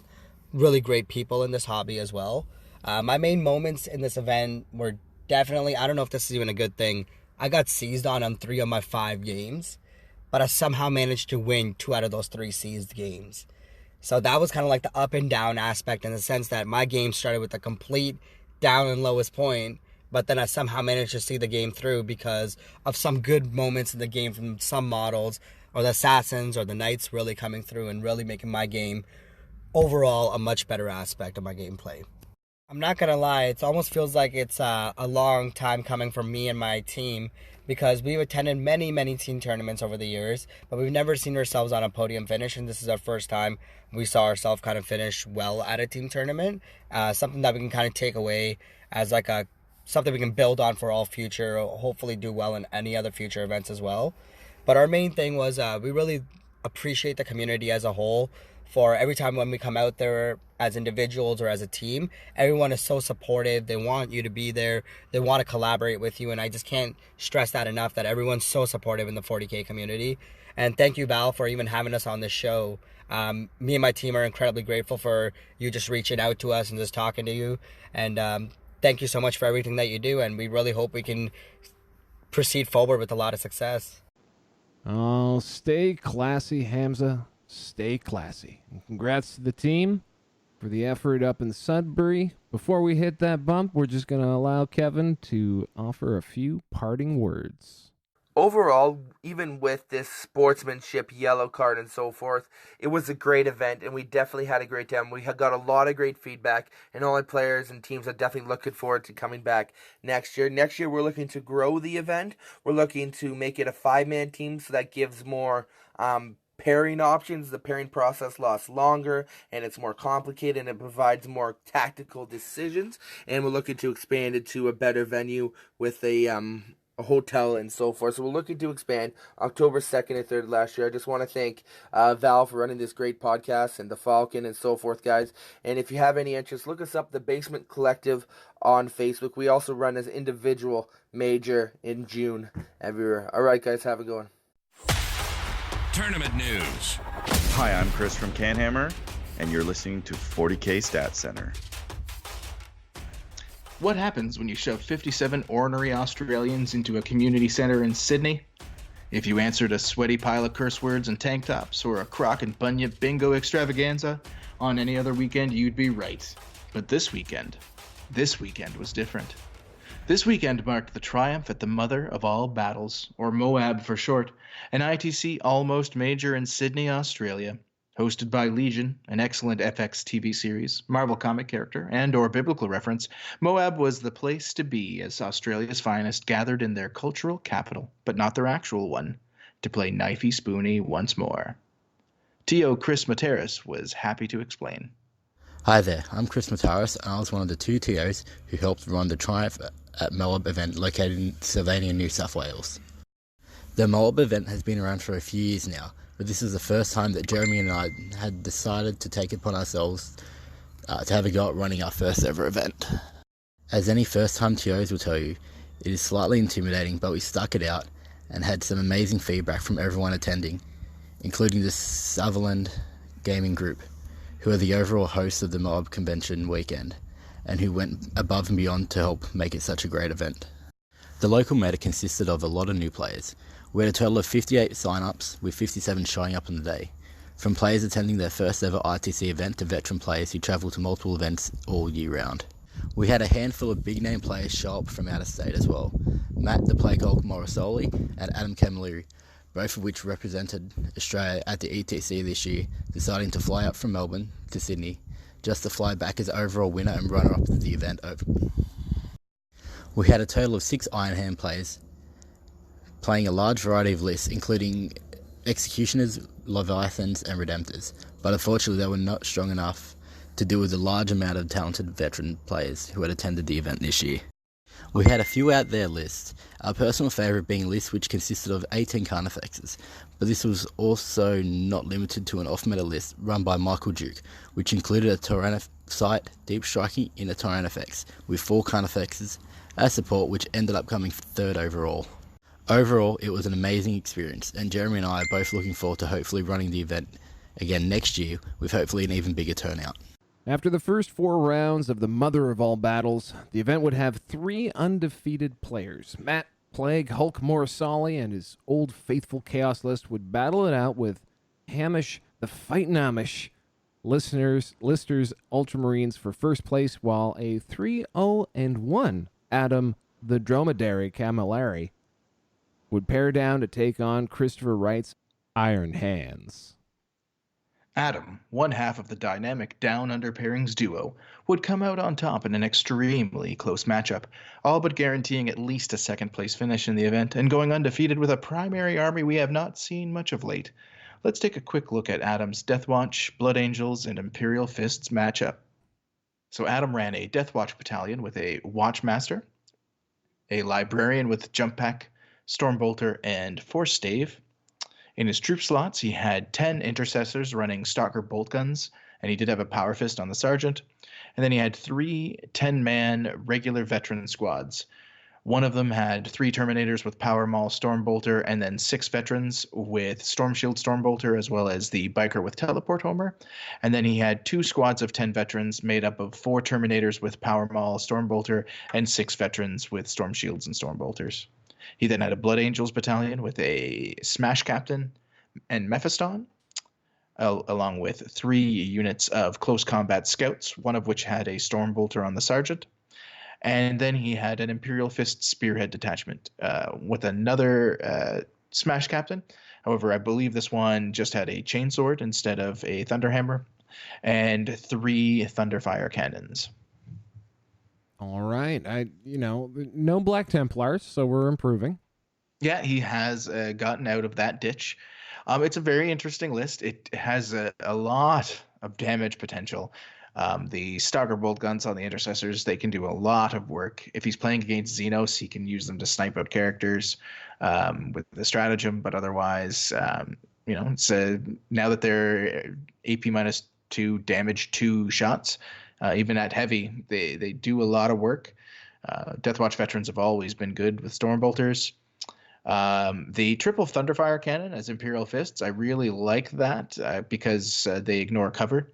really great people in this hobby as well. My main moments in this event were definitely, I don't know if this is even a good thing, I got seized on 3 of my 5 games. but I somehow managed to win 2 out of those 3 seized games. So that was kind of like the up and down aspect, in the sense that my game started with a complete down and lowest point, but then I somehow managed to see the game through because of some good moments in the game from some models, or the assassins or the knights really coming through and really making my game overall a much better aspect of my gameplay. I'm not going to lie, it almost feels like it's a long time coming for me and my team, because we've attended many, many team tournaments over the years, but we've never seen ourselves on a podium finish, and this is our first time we saw ourselves kind of finish well at a team tournament. Something that we can kind of take away as like something we can build on for all future, hopefully do well in any other future events as well. But our main thing was we really appreciate the community as a whole. For every time when we come out there as individuals or as a team, everyone is so supportive. They want you to be there. They want to collaborate with you. And I just can't stress that enough, that everyone's so supportive in the 40K community. And thank you, Val, for even having us on this show. Me and my team are incredibly grateful for you just reaching out to us and just talking to you. And thank you so much for everything that you do. And we really hope we can proceed forward with a lot of success. Oh, stay classy, Hamza. Stay classy. And congrats to the team for the effort up in Sudbury. Before we hit that bump, we're just going to allow Kevin to offer a few parting words. Overall, even with this sportsmanship, yellow card, and so forth, it was a great event, and we definitely had a great time. We got a lot of great feedback, and all our players and teams are definitely looking forward to coming back next year. Next year, we're looking to grow the event. We're looking to make it a 5-man team, so that gives more pairing options. The pairing process lasts longer, and it's more complicated, and it provides more tactical decisions. And we're looking to expand it to a better venue with a hotel and so forth. So we're looking to expand October 2nd and 3rd last year. I just want to thank Val for running this great podcast, and the Falcon and so forth, guys. And if you have any interest, look us up, the Basement Collective on Facebook. We also run as individual major in June everywhere. All right, guys, have a good one. Tournament news. Hi, I'm Chris from Canhammer, and you're listening to 40K Stat Center. What happens when you shove 57 ornery Australians into a community center in Sydney? If you answered a sweaty pile of curse words and tank tops, or a Croc and Bunyip bingo extravaganza on any other weekend, you'd be right. But this weekend was different. This weekend marked the triumph at the Mother of All Battles, or MOAB for short, an ITC almost major in Sydney, Australia. Hosted by Legion, an excellent FX TV series, Marvel comic character, and or biblical reference, MOAB was the place to be as Australia's finest gathered in their cultural capital, but not their actual one, to play knifey spoony once more. T.O. Chris Materis was happy to explain. Hi there, I'm Chris Mataris, and I was one of the 2 TOs who helped run the Triumph at Moab event located in Sylvania, New South Wales. The Moab event has been around for a few years now, but this is the first time that Jeremy and I had decided to take it upon ourselves to have a go at running our first ever event. As any first time TOs will tell you, it is slightly intimidating, but we stuck it out and had some amazing feedback from everyone attending, including the Sutherland Gaming Group, who are the overall hosts of the Moab convention weekend, and who went above and beyond to help make it such a great event. The local meta consisted of a lot of new players. We had a total of 58 sign-ups, with 57 showing up on the day, from players attending their first ever ITC event to veteran players who travel to multiple events all year round. We had a handful of big name players show up from out of state as well. Matt the Plague Hulk Morrisoli and Adam Camilleri, both of which represented Australia at the ETC this year, deciding to fly up from Melbourne to Sydney, just to fly back as overall winner and runner-up of the event over. We had a total of 6 Iron Hand players, playing a large variety of lists, including Executioners, Leviathans and Redemptors, but unfortunately they were not strong enough to deal with the large amount of talented veteran players who had attended the event this year. We had a few out there lists, our personal favourite being lists which consisted of 18 Carnifexes, but this was also not limited to an off-meta list run by Michael Duke, which included a Tyrannocyte Deep Striking in a Tyrannofex, with 4 Carnifexes as support, which ended up coming 3rd overall. Overall, it was an amazing experience, and Jeremy and I are both looking forward to hopefully running the event again next year with hopefully an even bigger turnout. After the first 4 rounds of the Mother of All Battles, the event would have 3 undefeated players. Matt, Plague Hulk Morrisali and his old faithful Chaos List would battle it out with Hamish the Fightin' Amish Listers Ultramarines for first place, while a 3-0-1 Adam the Dromedary Camilleri would pair down to take on Christopher Wright's Iron Hands. Adam, one half of the dynamic Down Under Pairings duo, would come out on top in an extremely close matchup, all but guaranteeing at least a second-place finish in the event and going undefeated with a primary army we have not seen much of late. Let's take a quick look at Adam's Deathwatch, Blood Angels, and Imperial Fists matchup. So Adam ran a Deathwatch battalion with a Watchmaster, a Librarian with Jump Pack, Stormbolter, and Force Stave. In his troop slots, he had 10 intercessors running Stalker bolt guns, and he did have a Power Fist on the Sergeant. And then he had 3 10-man regular veteran squads. One of them had 3 Terminators with Power Maul Stormbolter, and then 6 veterans with Storm Shield Stormbolter, as well as the Biker with Teleport Homer. And then he had 2 squads of 10 veterans made up of 4 Terminators with Power Maul Stormbolter, and 6 veterans with Storm Shields and Stormbolters. He then had a Blood Angels battalion with a Smash Captain and Mephiston, along with 3 units of close combat scouts, one of which had a Stormbolter on the Sergeant. And then he had an Imperial Fist Spearhead detachment with another Smash Captain. However, I believe this one just had a Chainsword instead of a Thunderhammer, and 3 Thunderfire cannons. All right. No Black Templars, so we're improving. Yeah, he has gotten out of that ditch. It's a very interesting list. It has a lot of damage potential. The Stalker bolt guns on the intercessors, they can do a lot of work. If he's playing against Xenos, he can use them to snipe out characters with the stratagem. But otherwise, it's now that they're AP -2 damage 2 shots, even at heavy, they do a lot of work. Deathwatch veterans have always been good with Stormbolters. The triple Thunderfire cannon as Imperial Fists, I really like that because they ignore cover.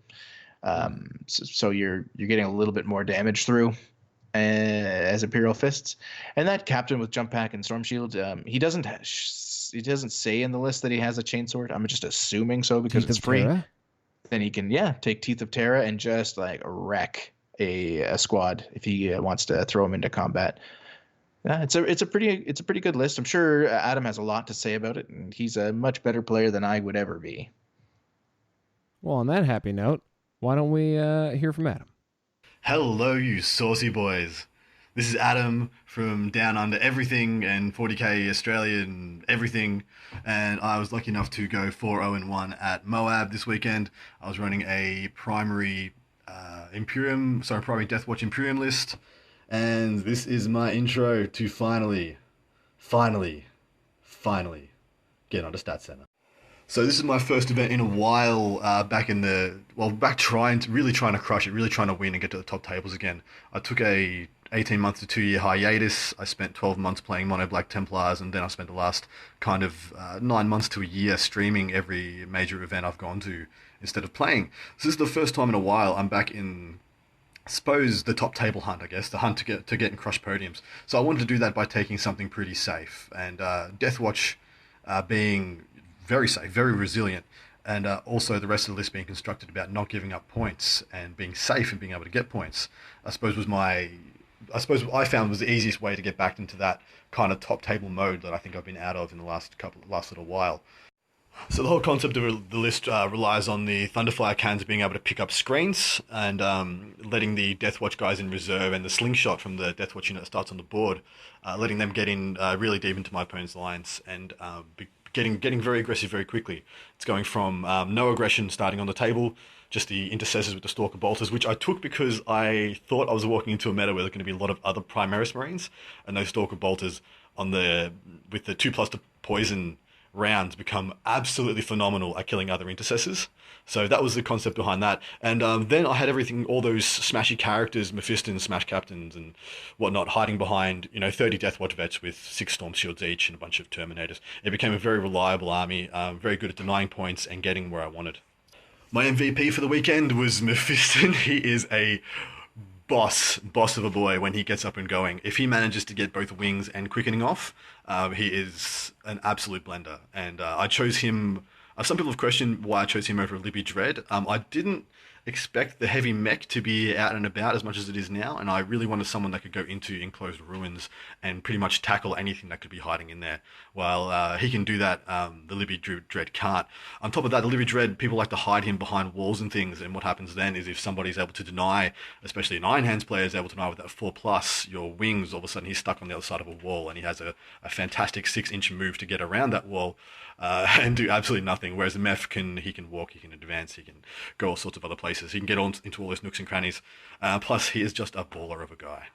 So you're getting a little bit more damage through as Imperial Fists. And that Captain with Jump Pack and Storm Shield, he doesn't say in the list that he has a Chainsword. I'm just assuming so because Teeth it's of free. Terra? Then he can take Teeth of Terra and just like wreck a squad if he wants to throw him into combat. Yeah, it's a pretty good list. I'm sure Adam has a lot to say about it, and he's a much better player than I would ever be. Well, on that happy note, why don't we hear from Adam? Hello, you saucy boys. This is Adam from Down Under Everything and 40k Australia and everything. And I was lucky enough to go 4-0-1 at Moab this weekend. I was running a primary primary Deathwatch Imperium list. And this is my intro to finally get onto Stat Center. So this is my first event in a while, back trying to crush it, really trying to win and get to the top tables again. I took a 18 month to 2 year hiatus. I spent 12 months playing Mono Black Templars, and then I spent the last 9 months to a year streaming every major event I've gone to instead of playing. So this is the first time in a while I'm back in, I suppose, the top table hunt, I guess, the hunt to get and crush podiums. So I wanted to do that by taking something pretty safe, and Deathwatch being very safe, very resilient, and also the rest of the list being constructed about not giving up points and being safe and being able to get points, I suppose I found was the easiest way to get back into that kind of top table mode that I think I've been out of in the last little while. So the whole concept of the list relies on the Thunderfire cannons being able to pick up screens and letting the Deathwatch guys in reserve and the slingshot from the Deathwatch unit that starts on the board, letting them get in really deep into my opponent's lines and getting very aggressive very quickly. It's going from no aggression starting on the table, just the intercessors with the Stalker Bolters, which I took because I thought I was walking into a meta where there were going to be a lot of other Primaris Marines, and those Stalker Bolters with the 2+ to poison rounds become absolutely phenomenal at killing other intercessors. So that was the concept behind that. And then I had all those smashy characters, Mephiston, Smash Captains and whatnot, hiding behind 30 Deathwatch vets with 6 Storm Shields each and a bunch of Terminators. It became a very reliable army, very good at denying points and getting where I wanted. My MVP for the weekend was Mephiston. He is a boss of a boy when he gets up and going. If he manages to get both wings and quickening off, he is an absolute blender. And I chose him. Some people have questioned why I chose him over Libby Dread. I didn't expect the heavy mech to be out and about as much as it is now, and I really wanted someone that could go into enclosed ruins and pretty much tackle anything that could be hiding in there. While he can do that, the Libby Dread can't. On top of that, the Libby Dread, people like to hide him behind walls and things, and what happens then is if somebody's able to deny, especially an Iron Hands player is able to deny with that 4+, your wings, all of a sudden he's stuck on the other side of a wall, and he has a fantastic 6-inch move to get around that wall and do absolutely nothing. Whereas the Meph he can walk, he can advance, he can go all sorts of other places. He can get into all those nooks and crannies. Plus, he is just a baller of a guy.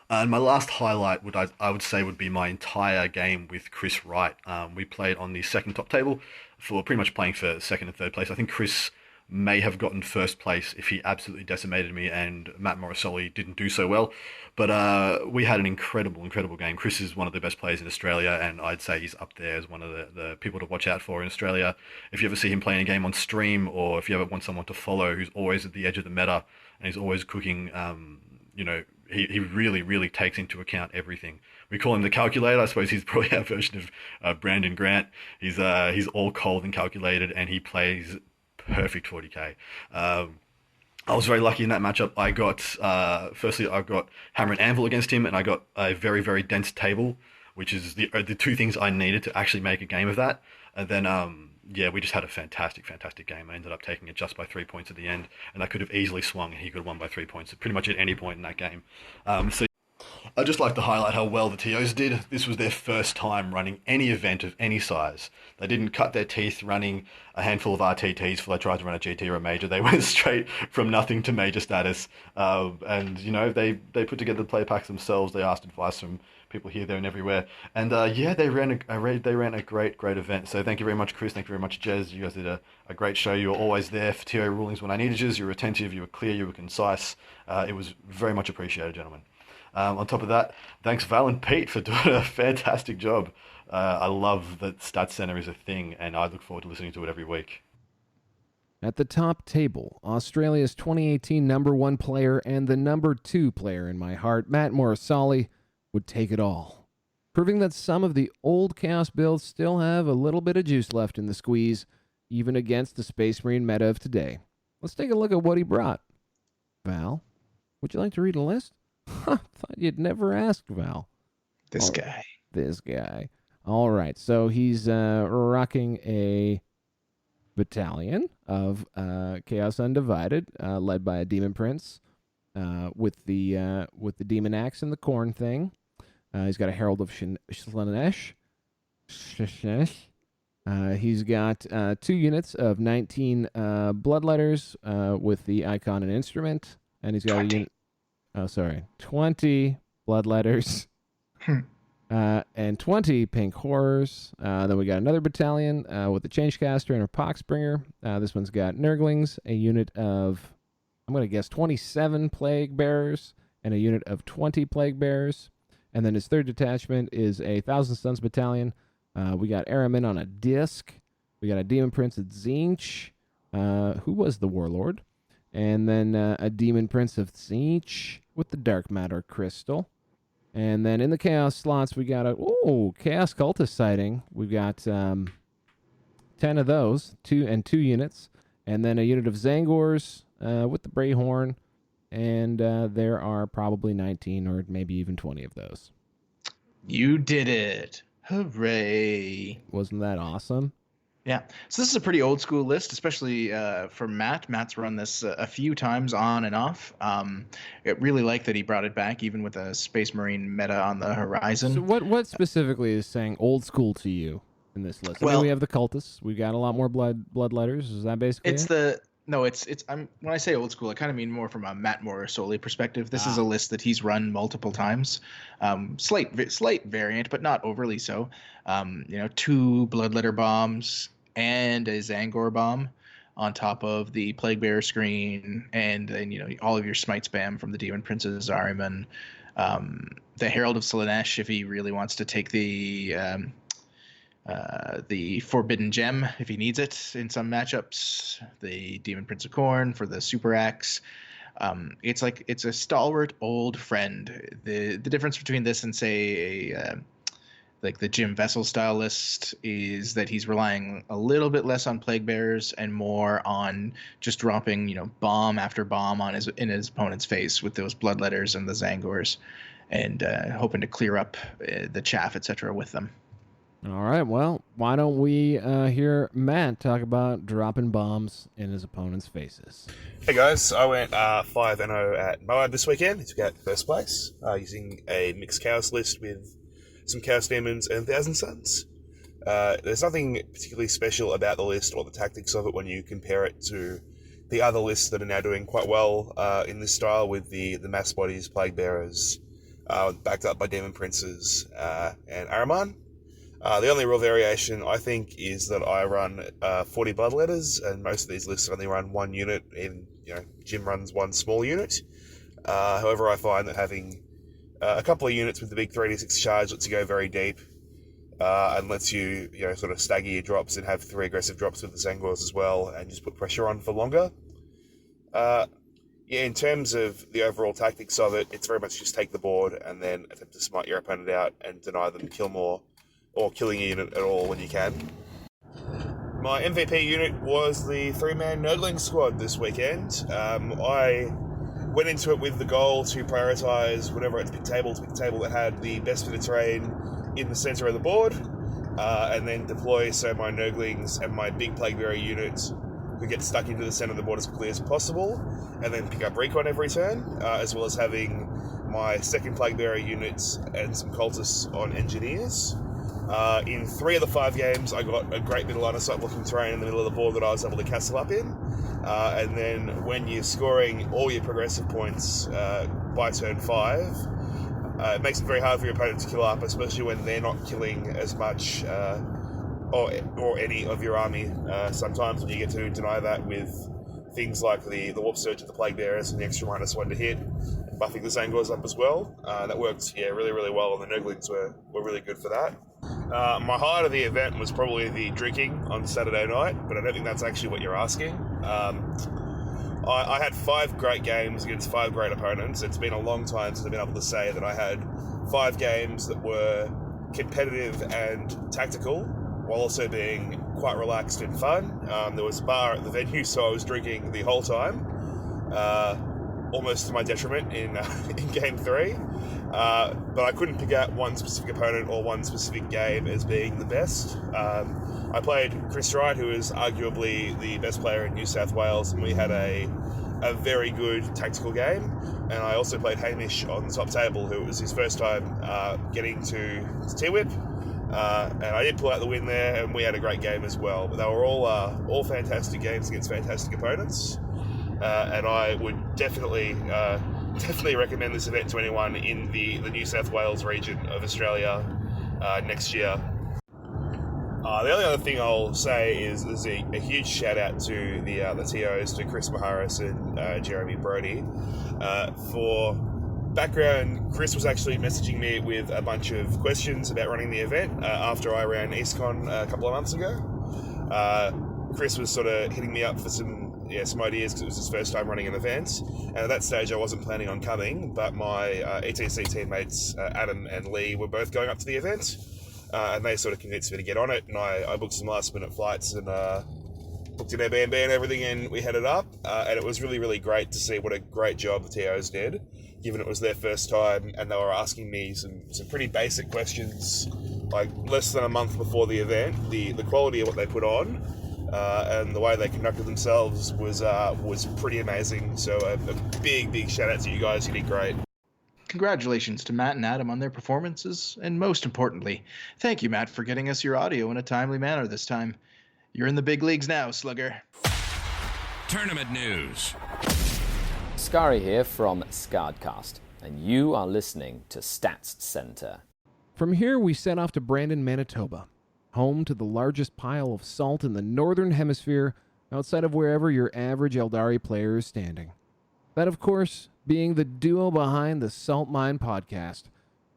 And my last highlight I would say would be my entire game with Chris Wright. We played on the second top table for pretty much playing for second and third place. I think Chris may have gotten first place if he absolutely decimated me and Matt Morrisoli didn't do so well. But we had an incredible game. Chris is one of the best players in Australia, and I'd say he's up there as one of the people to watch out for in Australia. If you ever see him playing a game on stream, or if you ever want someone to follow who's always at the edge of the meta and he's always cooking, he really takes into account everything. We call him the calculator. I suppose he's probably our version of Brandon Grant. He's all cold and calculated, and he plays perfect 40k. I was very lucky in that matchup. I got Hammer and Anvil against him, and I got a very dense table, which is the two things I needed to actually make a game of that. And then we just had a fantastic game. I ended up taking it just by 3 points at the end, and I could have easily swung, and he could have won by 3 points pretty much at any point in that game. So I'd just like to highlight how well the TOs did. This was their first time running any event of any size. They didn't cut their teeth running a handful of RTTs before they tried to run a GT or a major. They went straight from nothing to major status. And they put together the play packs themselves. They asked advice from people here, there, and everywhere. And they ran a great event. So thank you very much, Chris. Thank you very much, Jez. You guys did a great show. You were always there for TO rulings when I needed you. You were attentive. You were clear. You were concise. It was very much appreciated, gentlemen. On top of that, thanks Val and Pete for doing a fantastic job. I love that Stats Center is a thing, and I look forward to listening to it every week. At the top table, Australia's 2018 number 1 player and the number 2 player in my heart, Matt Morrisoli, would take it all, proving that some of the old Chaos builds still have a little bit of juice left in the squeeze, even against the Space Marine meta of today. Let's take a look at what he brought. Val, would you like to read a list? Thought you'd never ask, Val. This guy. All right, so he's rocking a battalion of Chaos Undivided, led by a Demon Prince, with the Demon Axe and the Corn thing. He's got a Herald of Slaanesh. He's got 2 units of 19 Bloodletters with the Icon and Instrument, and he's got 20. a unit. 20 Bloodletters and 20 Pink Horrors. Then we got another battalion with the Changecaster and a Poxbringer. This one's got Nurglings, a unit of, I'm going to guess, 27 Plague Bearers, and a unit of 20 Plague Bearers. And then his third detachment is a Thousand Suns battalion. We got Aramin on a disc. We got a Demon Prince at Tzeentch, who was the Warlord. And then a Demon Prince of Tzeentch with the Dark Matter Crystal. And then in the Chaos slots, we got Chaos Cultist sighting. We've got 10 of those, 2 units. And then a unit of Zangors with the Brayhorn. And there are probably 19 or maybe even 20 of those. You did it. Hooray. Wasn't that awesome? Yeah. So this is a pretty old school list, especially for Matt. Matt's run this a few times on and off. I really like that he brought it back, even with a Space Marine meta on the horizon. So what specifically is saying old school to you in this list? Well, we have the cultists. We've got a lot more bloodletters. Is that basically when I say old school, I kind of mean more from a Matt Morrisoli perspective. This is a list that he's run multiple times. Slight variant, but not overly so. 2 Bloodletter bombs and a Zangor bomb on top of the Plague Bearer screen, and then all of your smite spam from the Demon Princes, Ahriman, the Herald of Slaanesh if he really wants to take the Forbidden Gem if he needs it in some matchups, the Demon Prince of Khorne for the Super Axe. It's a stalwart old friend. The difference between this and say like the Jim Vessel style list is that he's relying a little bit less on plague bearers and more on just dropping bomb after bomb in his opponent's face with those bloodletters and the Zangors, and hoping to clear up the chaff, etc. with them. All right, well, why don't we hear Matt talk about dropping bombs in his opponent's faces? Hey guys, I went 5-0 at Moab this weekend. Took out first place using a mixed chaos list with some Chaos Demons and Thousand Suns. There's nothing particularly special about the list or the tactics of it when you compare it to the other lists that are now doing quite well in this style with the Mass Bodies, Plague Bearers, backed up by Demon Princes and Araman. The only real variation, I think, is that I run 40 Bloodletters, and most of these lists only run one unit. Even Jim runs one small unit. However, I find that having a couple of units with the big 3d6 charge lets you go very deep, and lets you sort of stagger your drops and have 3 aggressive drops with the Zangors as well, and just put pressure on for longer. In terms of the overall tactics of it, it's very much just take the board and then attempt to smite your opponent out and deny them kill more, or killing a unit at all when you can. My MVP unit was the 3-man Nerdling squad this weekend. I went into it with the goal to prioritise whenever it's pick table to pick a table that had the best bit of terrain in the centre of the board, and then deploy so my Nurglings and my big Plague Bearer units could get stuck into the centre of the board as quickly as possible, and then pick up recon every turn, as well as having my second Plague Bearer units and some cultists on engineers. In 3 of the 5 games, I got a great bit of line of sight blocking terrain in the middle of the board that I was able to castle up in. And then when you're scoring all your progressive points by turn 5, it makes it very hard for your opponent to kill up, especially when they're not killing as much or any of your army. Sometimes when you get to deny that with things like the Warp Surge of the Plague Bearers and the extra -1 to hit, and buffing the Zangors up as well. That worked really, really well, and the Nurglings were really good for that. My highlight of the event was probably the drinking on Saturday night, but I don't think that's actually what you're asking. I had 5 great games against 5 great opponents. It's been a long time since I've been able to say that I had 5 games that were competitive and tactical, while also being quite relaxed and fun. There was a bar at the venue, so I was drinking the whole time, almost to my detriment in Game 3. But I couldn't pick out one specific opponent or one specific game as being the best. I played Chris Wright, who is arguably the best player in New South Wales, and we had a very good tactical game. And I also played Hamish on the top table, who was his first time getting to T-Whip. And I did pull out the win there, and we had a great game as well. But they were all fantastic games against fantastic opponents. And I would definitely recommend this event to anyone in the New South Wales region of Australia next year. The only other thing I'll say is there's a huge shout out to the TOs, to Chris Maharis and Jeremy Brody. For background, Chris was actually messaging me with a bunch of questions about running the event after I ran EastCon a couple of months ago. Chris was sort of hitting me up for some ideas because it was his first time running an event, and at that stage I wasn't planning on coming, but my ETC teammates Adam and Lee were both going up to the event, and they sort of convinced me to get on it, and I booked some last minute flights and booked an Airbnb and everything, and we headed up, and it was really, really great to see what a great job the TOs did, given it was their first time, and they were asking me some pretty basic questions, like less than a month before the event. The quality of what they put on and the way they conducted themselves was pretty amazing. So a big shout out to you guys. You did great. Congratulations to Matt and Adam on their performances, and most importantly, thank you, Matt, for getting us your audio in a timely manner this time. You're in the big leagues now, Slugger. Tournament news. Scary here from Scardcast, and you are listening to Stats Center. From here, we set off to Brandon, Manitoba, home to the largest pile of salt in the northern hemisphere outside of wherever your average Eldari player is standing. That, of course, being the duo behind the Salt Mine podcast.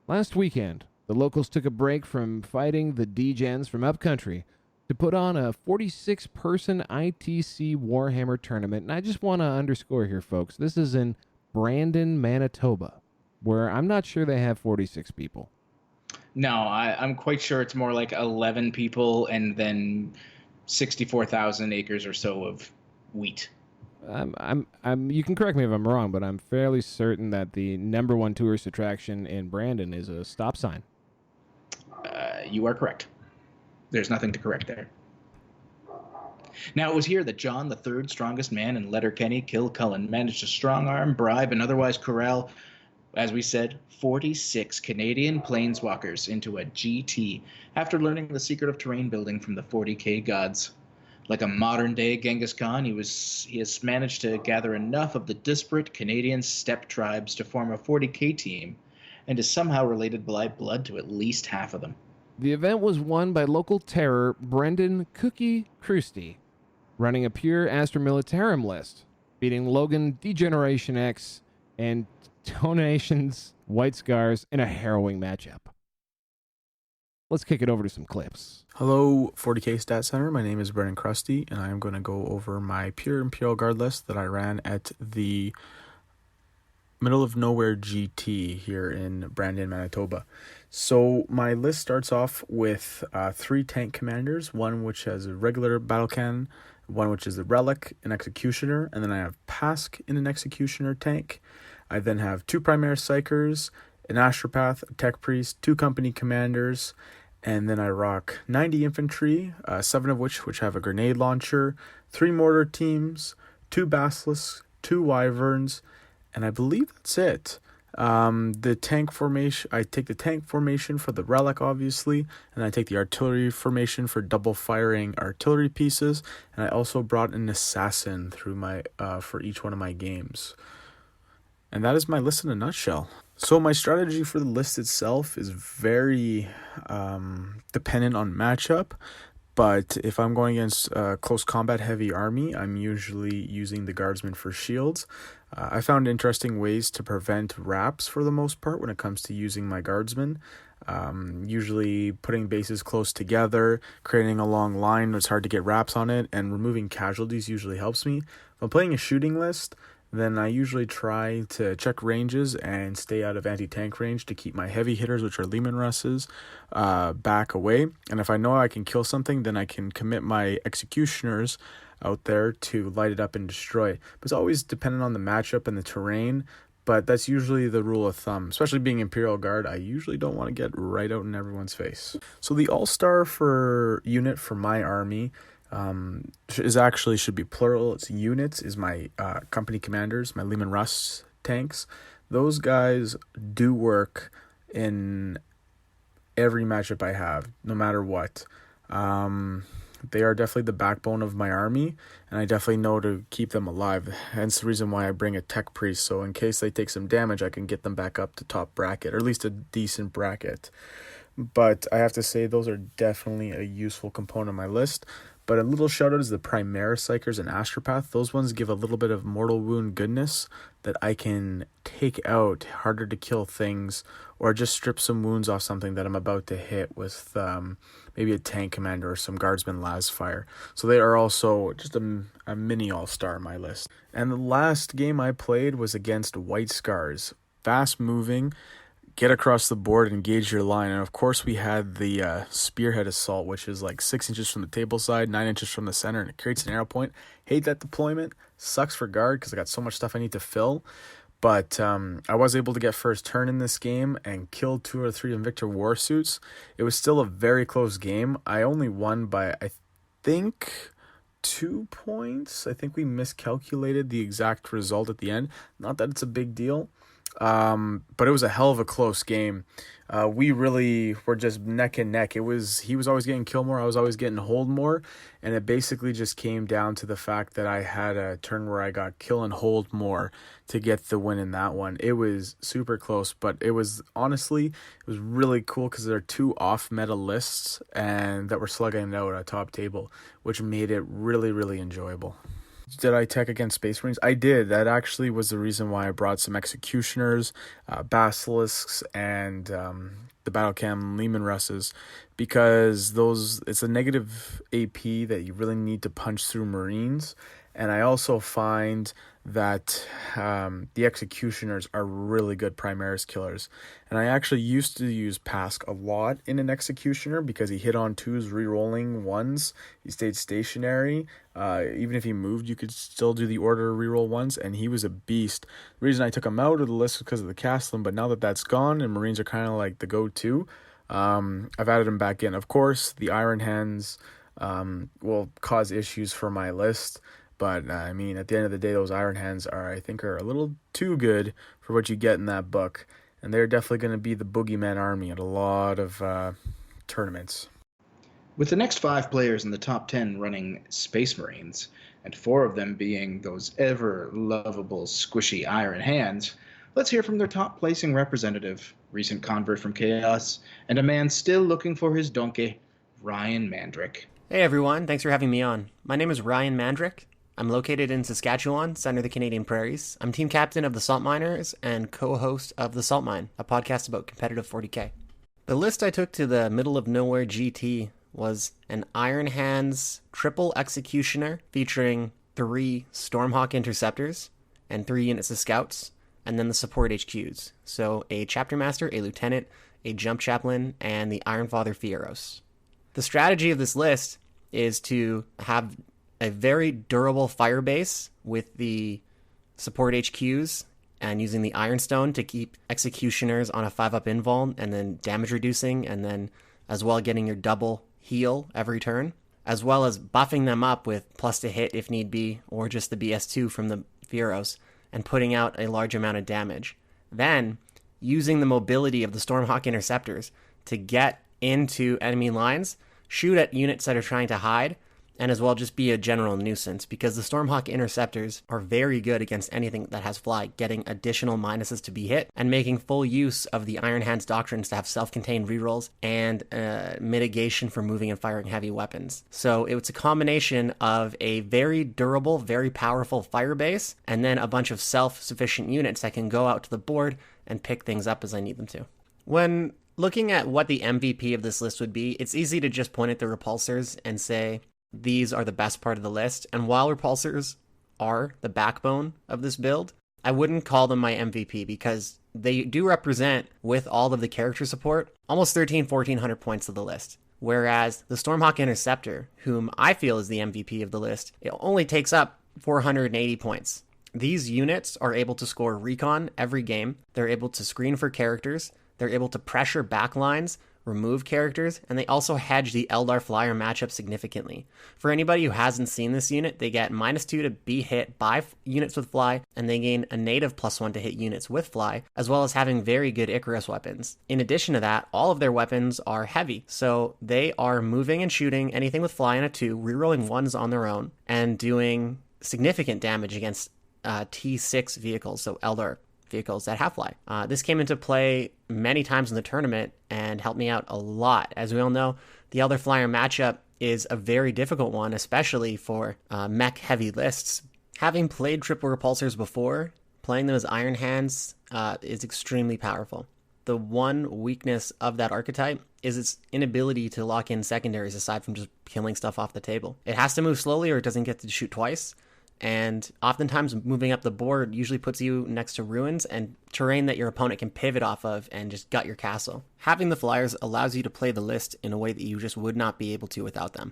Last weekend, the locals took a break from fighting the D-Gens from upcountry to put on a 46-person ITC Warhammer tournament. And I just want to underscore here, folks, this is in Brandon, Manitoba, where I'm not sure they have 46 people. No, I'm quite sure it's more like 11 people and then 64,000 acres or so of wheat. You can correct me if I'm wrong, but I'm fairly certain that the number one tourist attraction in Brandon is a stop sign. You are correct. There's nothing to correct there. Now, it was here that John, the third strongest man in Letterkenny, Kilcullen, managed to strong-arm, bribe, and otherwise corral, as we said, 46 Canadian planeswalkers into a GT after learning the secret of terrain building from the 40K gods. Like a modern-day Genghis Khan, he has managed to gather enough of the disparate Canadian steppe tribes to form a 40K team, and is somehow related by blood to at least half of them. The event was won by local terror Brendan Cookie Krusty, running a pure Astra Militarum list, beating Logan Degeneration X and Donations White Scars in a harrowing matchup. Let's kick it over to some clips. Hello, 40K Stat Center. My name is Brendan Krusty, and I am going to go over my pure Imperial Guard list that I ran at the Middle of Nowhere GT here in Brandon, Manitoba. So my list starts off with 3 tank commanders, one which has a regular battle cannon, one which is a relic, an executioner, and then I have Pask in an executioner tank. I then have 2 Primaris Psychers, an Astropath, a Tech Priest, 2 company commanders, and then I rock 90 infantry, 7 of which have a grenade launcher, 3 mortar teams, 2 basilisks, 2 wyverns, and I believe that's it. The tank formation, I take the tank formation for the relic, obviously, and I take the artillery formation for double firing artillery pieces, and I also brought an assassin through my for each one of my games. And that is my list in a nutshell. So my strategy for the list itself is very dependent on matchup. But if I'm going against a close combat heavy army, I'm usually using the guardsmen for shields. I found interesting ways to prevent wraps for the most part when it comes to using my guardsmen. Usually putting bases close together, creating a long line where it's hard to get wraps on it, and removing casualties usually helps me. If I'm playing a shooting list, then I usually try to check ranges and stay out of anti-tank range to keep my heavy hitters, which are Leman Russes, back away. And if I know I can kill something, then I can commit my executioners out there to light it up and destroy. But it's always dependent on the matchup and the terrain, but that's usually the rule of thumb. Especially being Imperial Guard, I usually don't want to get right out in everyone's face. So the all-star for unit for my army should be plural. It's units, is my company commanders, my Leman Russ tanks. Those guys do work in every matchup I have, no matter what. They are definitely the backbone of my army, and I definitely know to keep them alive. Hence the reason why I bring a Tech Priest, so in case they take some damage, I can get them back up to top bracket, or at least a decent bracket. But I have to say, those are definitely a useful component of my list. But a little shout out is the Primaris Psychers and Astropath. Those ones give a little bit of mortal wound goodness that I can take out harder to kill things, or just strip some wounds off something that I'm about to hit with maybe a tank commander or some guardsman las fire. So they are also just a mini all-star on my list. And the last game I played was against White Scars. Fast moving, get across the board, engage your line. And of course we had the Spearhead Assault, which is like 6 inches from the table side, 9 inches from the center, and it creates an arrow point. Hate that deployment. Sucks for guard because I got so much stuff I need to fill. But I was able to get first turn in this game and kill 2 or 3 Invictor Warsuits. It was still a very close game. I only won by, I think, 2 points. I think we miscalculated the exact result at the end. Not that it's a big deal. But it was a hell of a close game. We really were just neck and neck. He was always getting kill more, I was always getting hold more, and it basically just came down to the fact that I had a turn where I got kill and hold more to get the win in that one. It was super close, but it was really cool because there are 2 off meta lists and that were slugging it out at a top table, which made it really, really enjoyable. Did I tech against Space Marines? I did. That actually was the reason why I brought some Executioners, Basilisks, and the Battle Cam Leman Russes, because it's a negative AP that you really need to punch through Marines. And I also find that the Executioners are really good Primaris killers. And I actually used to use Pask a lot in an Executioner because he hit on 2s, re-rolling 1s. He stayed stationary. Even if he moved, you could still do the order re-roll 1s, and he was a beast. The reason I took him out of the list was because of the Castellan, but now that that's gone and Marines are kind of like the go-to, I've added him back in. Of course, the Iron Hands will cause issues for my list. But, I mean, at the end of the day, those Iron Hands are a little too good for what you get in that book. And they're definitely going to be the boogeyman army at a lot of tournaments. With the next 5 players in the top 10 running Space Marines, and 4 of them being those ever-lovable, squishy Iron Hands, let's hear from their top-placing representative, recent convert from Chaos, and a man still looking for his donkey, Ryan Mandrick. Hey everyone, thanks for having me on. My name is Ryan Mandrick. I'm located in Saskatchewan, center of the Canadian Prairies. I'm team captain of the Salt Miners and co-host of The Salt Mine, a podcast about competitive 40K. The list I took to the Middle of Nowhere GT was an Iron Hands triple Executioner featuring 3 Stormhawk Interceptors and 3 units of Scouts, and then the support HQs. So a Chapter Master, a Lieutenant, a Jump Chaplain, and the Iron Father Fieros. The strategy of this list is to have a very durable fire base with the support HQs and using the Ironstone to keep Executioners on a 5-up invul and then damage reducing, and then as well getting your double heal every turn, as well as buffing them up with plus to hit if need be, or just the BS2 from the Fieros, and putting out a large amount of damage. Then using the mobility of the Stormhawk Interceptors to get into enemy lines, shoot at units that are trying to hide, and as well just be a general nuisance, because the Stormhawk Interceptors are very good against anything that has fly, getting additional minuses to be hit, and making full use of the Iron Hands doctrines to have self-contained rerolls and mitigation for moving and firing heavy weapons. So it's a combination of a very durable, very powerful fire base, and then a bunch of self-sufficient units that can go out to the board and pick things up as I need them to. When looking at what the MVP of this list would be, it's easy to just point at the repulsors and say, these are the best part of the list. And while repulsors are the backbone of this build, I wouldn't call them my MVP because they do represent, with all of the character support, almost 1,400 points of the list. Whereas the Stormhawk Interceptor, whom I feel is the MVP of the list, it only takes up 480 points. These units are able to score recon every game. They're able to screen for characters. They're able to pressure backlines, remove characters, and they also hedge the Eldar Flyer matchup significantly. For anybody who hasn't seen this unit, they get -2 to be hit by units with fly, and they gain a native +1 to hit units with fly, as well as having very good Icarus weapons. In addition to that, all of their weapons are heavy, so they are moving and shooting anything with fly in a 2, rerolling 1s on their own, and doing significant damage against T6 vehicles, so Eldar vehicles that have fly. This came into play many times in the tournament and helped me out a lot. As we all know, the Eldar Flyer matchup is a very difficult one, especially for mech-heavy lists. Having played triple repulsors before, playing them as Iron Hands is extremely powerful. The one weakness of that archetype is its inability to lock in secondaries aside from just killing stuff off the table. It has to move slowly or it doesn't get to shoot twice. And oftentimes moving up the board usually puts you next to ruins and terrain that your opponent can pivot off of and just gut your castle. Having the flyers allows you to play the list in a way that you just would not be able to without them.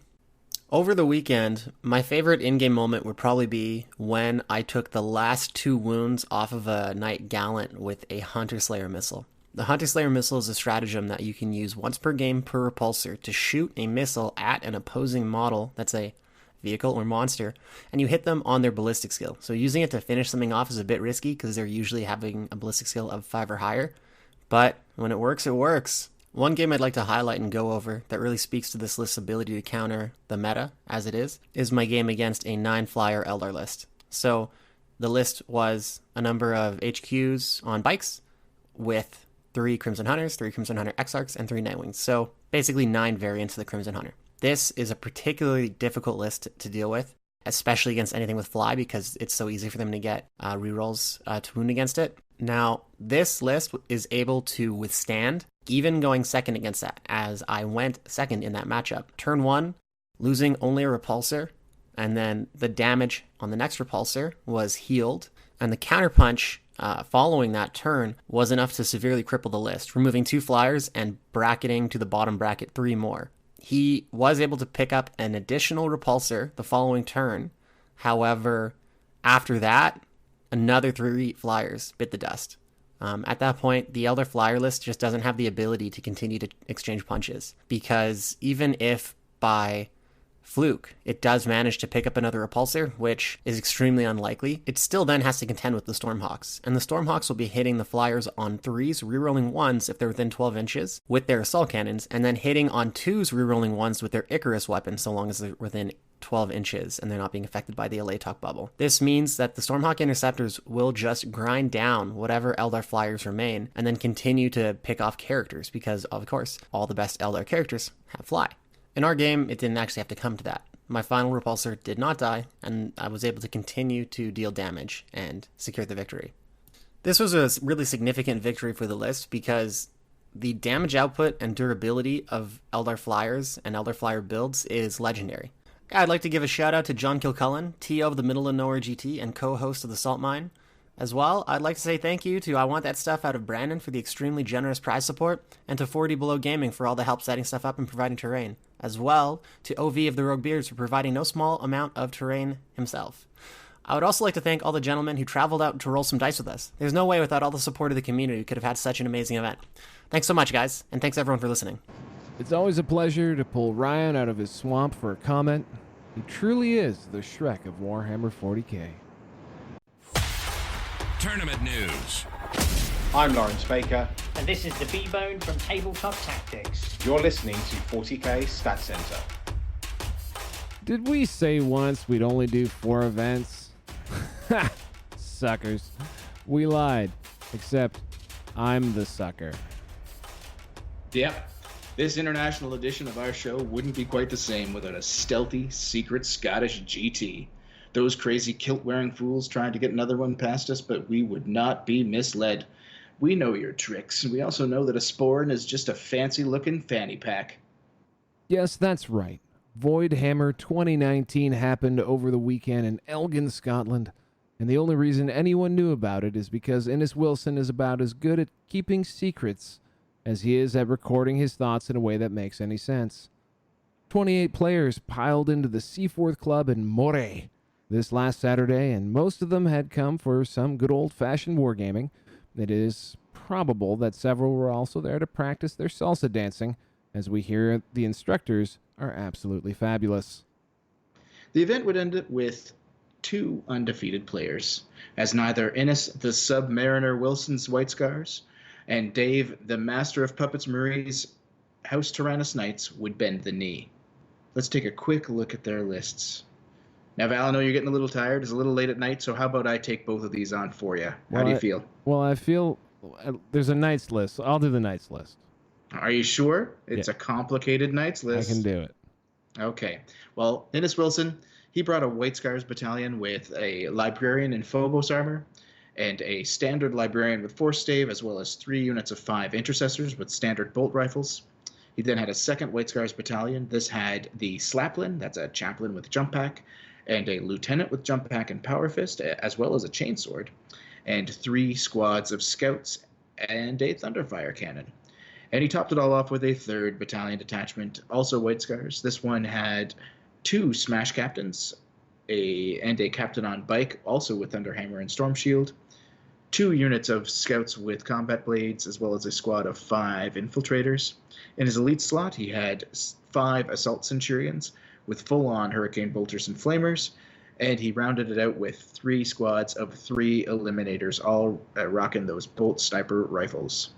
Over the weekend, my favorite in-game moment would probably be when I took the last 2 wounds off of a Knight Gallant with a Hunter Slayer missile. The Hunter Slayer missile is a stratagem that you can use once per game per repulsor to shoot a missile at an opposing model that's a vehicle or monster, and you hit them on their ballistic skill. So using it to finish something off is a bit risky because they're usually having a ballistic skill of 5 or higher, but when it works, it works. One game I'd like to highlight and go over that really speaks to this list's ability to counter the meta as it is my game against a 9-flyer Eldar list. So the list was a number of HQs on bikes with 3 Crimson Hunters, 3 Crimson Hunter Exarchs, and 3 Nightwings. So basically 9 variants of the Crimson Hunter. This is a particularly difficult list to deal with. especially against anything with fly, because it's so easy for them to get rerolls to wound against it. Now, this list is able to withstand even going second against that, as I went second in that matchup. Turn 1, losing only a repulsor, and then the damage on the next repulsor was healed, and the counterpunch following that turn was enough to severely cripple the list, removing 2 flyers and bracketing to the bottom bracket 3 more. He was able to pick up an additional repulsor the following turn. However, after that, another 3 flyers bit the dust. At that point, the Elder Flyer list just doesn't have the ability to continue to exchange punches, because even if by fluke it does manage to pick up another repulsor, which is extremely unlikely, it still then has to contend with the Stormhawks. And the Stormhawks will be hitting the flyers on 3s, rerolling 1s if they're within 12 inches with their assault cannons, and then hitting on 2s, rerolling 1s with their Icarus weapon so long as they're within 12 inches and they're not being affected by the Alatok bubble. This means that the Stormhawk Interceptors will just grind down whatever Eldar flyers remain and then continue to pick off characters, because of course all the best Eldar characters have fly. In our game, it didn't actually have to come to that. My final repulsor did not die, and I was able to continue to deal damage and secure the victory. This was a really significant victory for the list, because the damage output and durability of Eldar Flyers and Eldar Flyer builds is legendary. I'd like to give a shout out to John Kilcullen, TO of the Middle of Nowhere GT and co-host of the Salt Mine. As well, I'd like to say thank you to I Want That Stuff out of Brandon for the extremely generous prize support, and to 40 Below Gaming for all the help setting stuff up and providing terrain. As well, to OV of the Rogue Beards for providing no small amount of terrain himself. I would also like to thank all the gentlemen who traveled out to roll some dice with us. There's no way without all the support of the community we could have had such an amazing event. Thanks so much, guys, and thanks everyone for listening. It's always a pleasure to pull Ryan out of his swamp for a comment. He truly is the Shrek of Warhammer 40k. Tournament news. I'm Lawrence Baker. And this is the B-Bone from Tabletop Tactics. You're listening to 40k Stat Center. Did we say once we'd only do 4 events? Ha! Suckers. We lied. Except, I'm the sucker. Yep. This international edition of our show wouldn't be quite the same without a stealthy, secret Scottish GT. Those crazy kilt-wearing fools trying to get another one past us, but we would not be misled. We know your tricks, and we also know that a Sporran is just a fancy-looking fanny pack. Yes, that's right. Voidhammer 2019 happened over the weekend in Elgin, Scotland, and the only reason anyone knew about it is because Innes Wilson is about as good at keeping secrets as he is at recording his thoughts in a way that makes any sense. 28 players piled into the Seaforth Club in Moray this last Saturday, and most of them had come for some good old-fashioned wargaming. It is probable that several were also there to practice their salsa dancing, as we hear the instructors are absolutely fabulous. The event would end with 2 undefeated players, as neither Innes the Submariner Wilson's White Scars and Dave the Master of Puppets Marie's House Tyrannus Knights would bend the knee. Let's take a quick look at their lists. Now, Val, I know you're getting a little tired. It's a little late at night, so how about I take both of these on for you? How do you feel? Well, I feel there's a Knights list. I'll do the Knights list. Are you sure? It's a complicated Knights list. I can do it. Okay. Well, Innes Wilson, he brought a White Scars battalion with a Librarian in Phobos armor and a standard Librarian with Force Stave, as well as 3 units of 5 Intercessors with standard bolt rifles. He then had a second White Scars battalion. This had the Slaplin, that's a Chaplain with Jump Pack, and a Lieutenant with Jump Pack and Power Fist, as well as a Chainsword, and 3 squads of Scouts and a Thunderfire Cannon. And he topped it all off with a 3rd Battalion detachment, also White Scars. This one had 2 Smash Captains and a Captain on Bike, also with Thunderhammer and Storm Shield, 2 units of Scouts with Combat Blades, as well as a squad of 5 Infiltrators. In his elite slot, he had 5 Assault Centurions with full-on Hurricane Bolters and Flamers, and he rounded it out with 3 squads of 3 Eliminators, all rocking those Bolt Sniper rifles.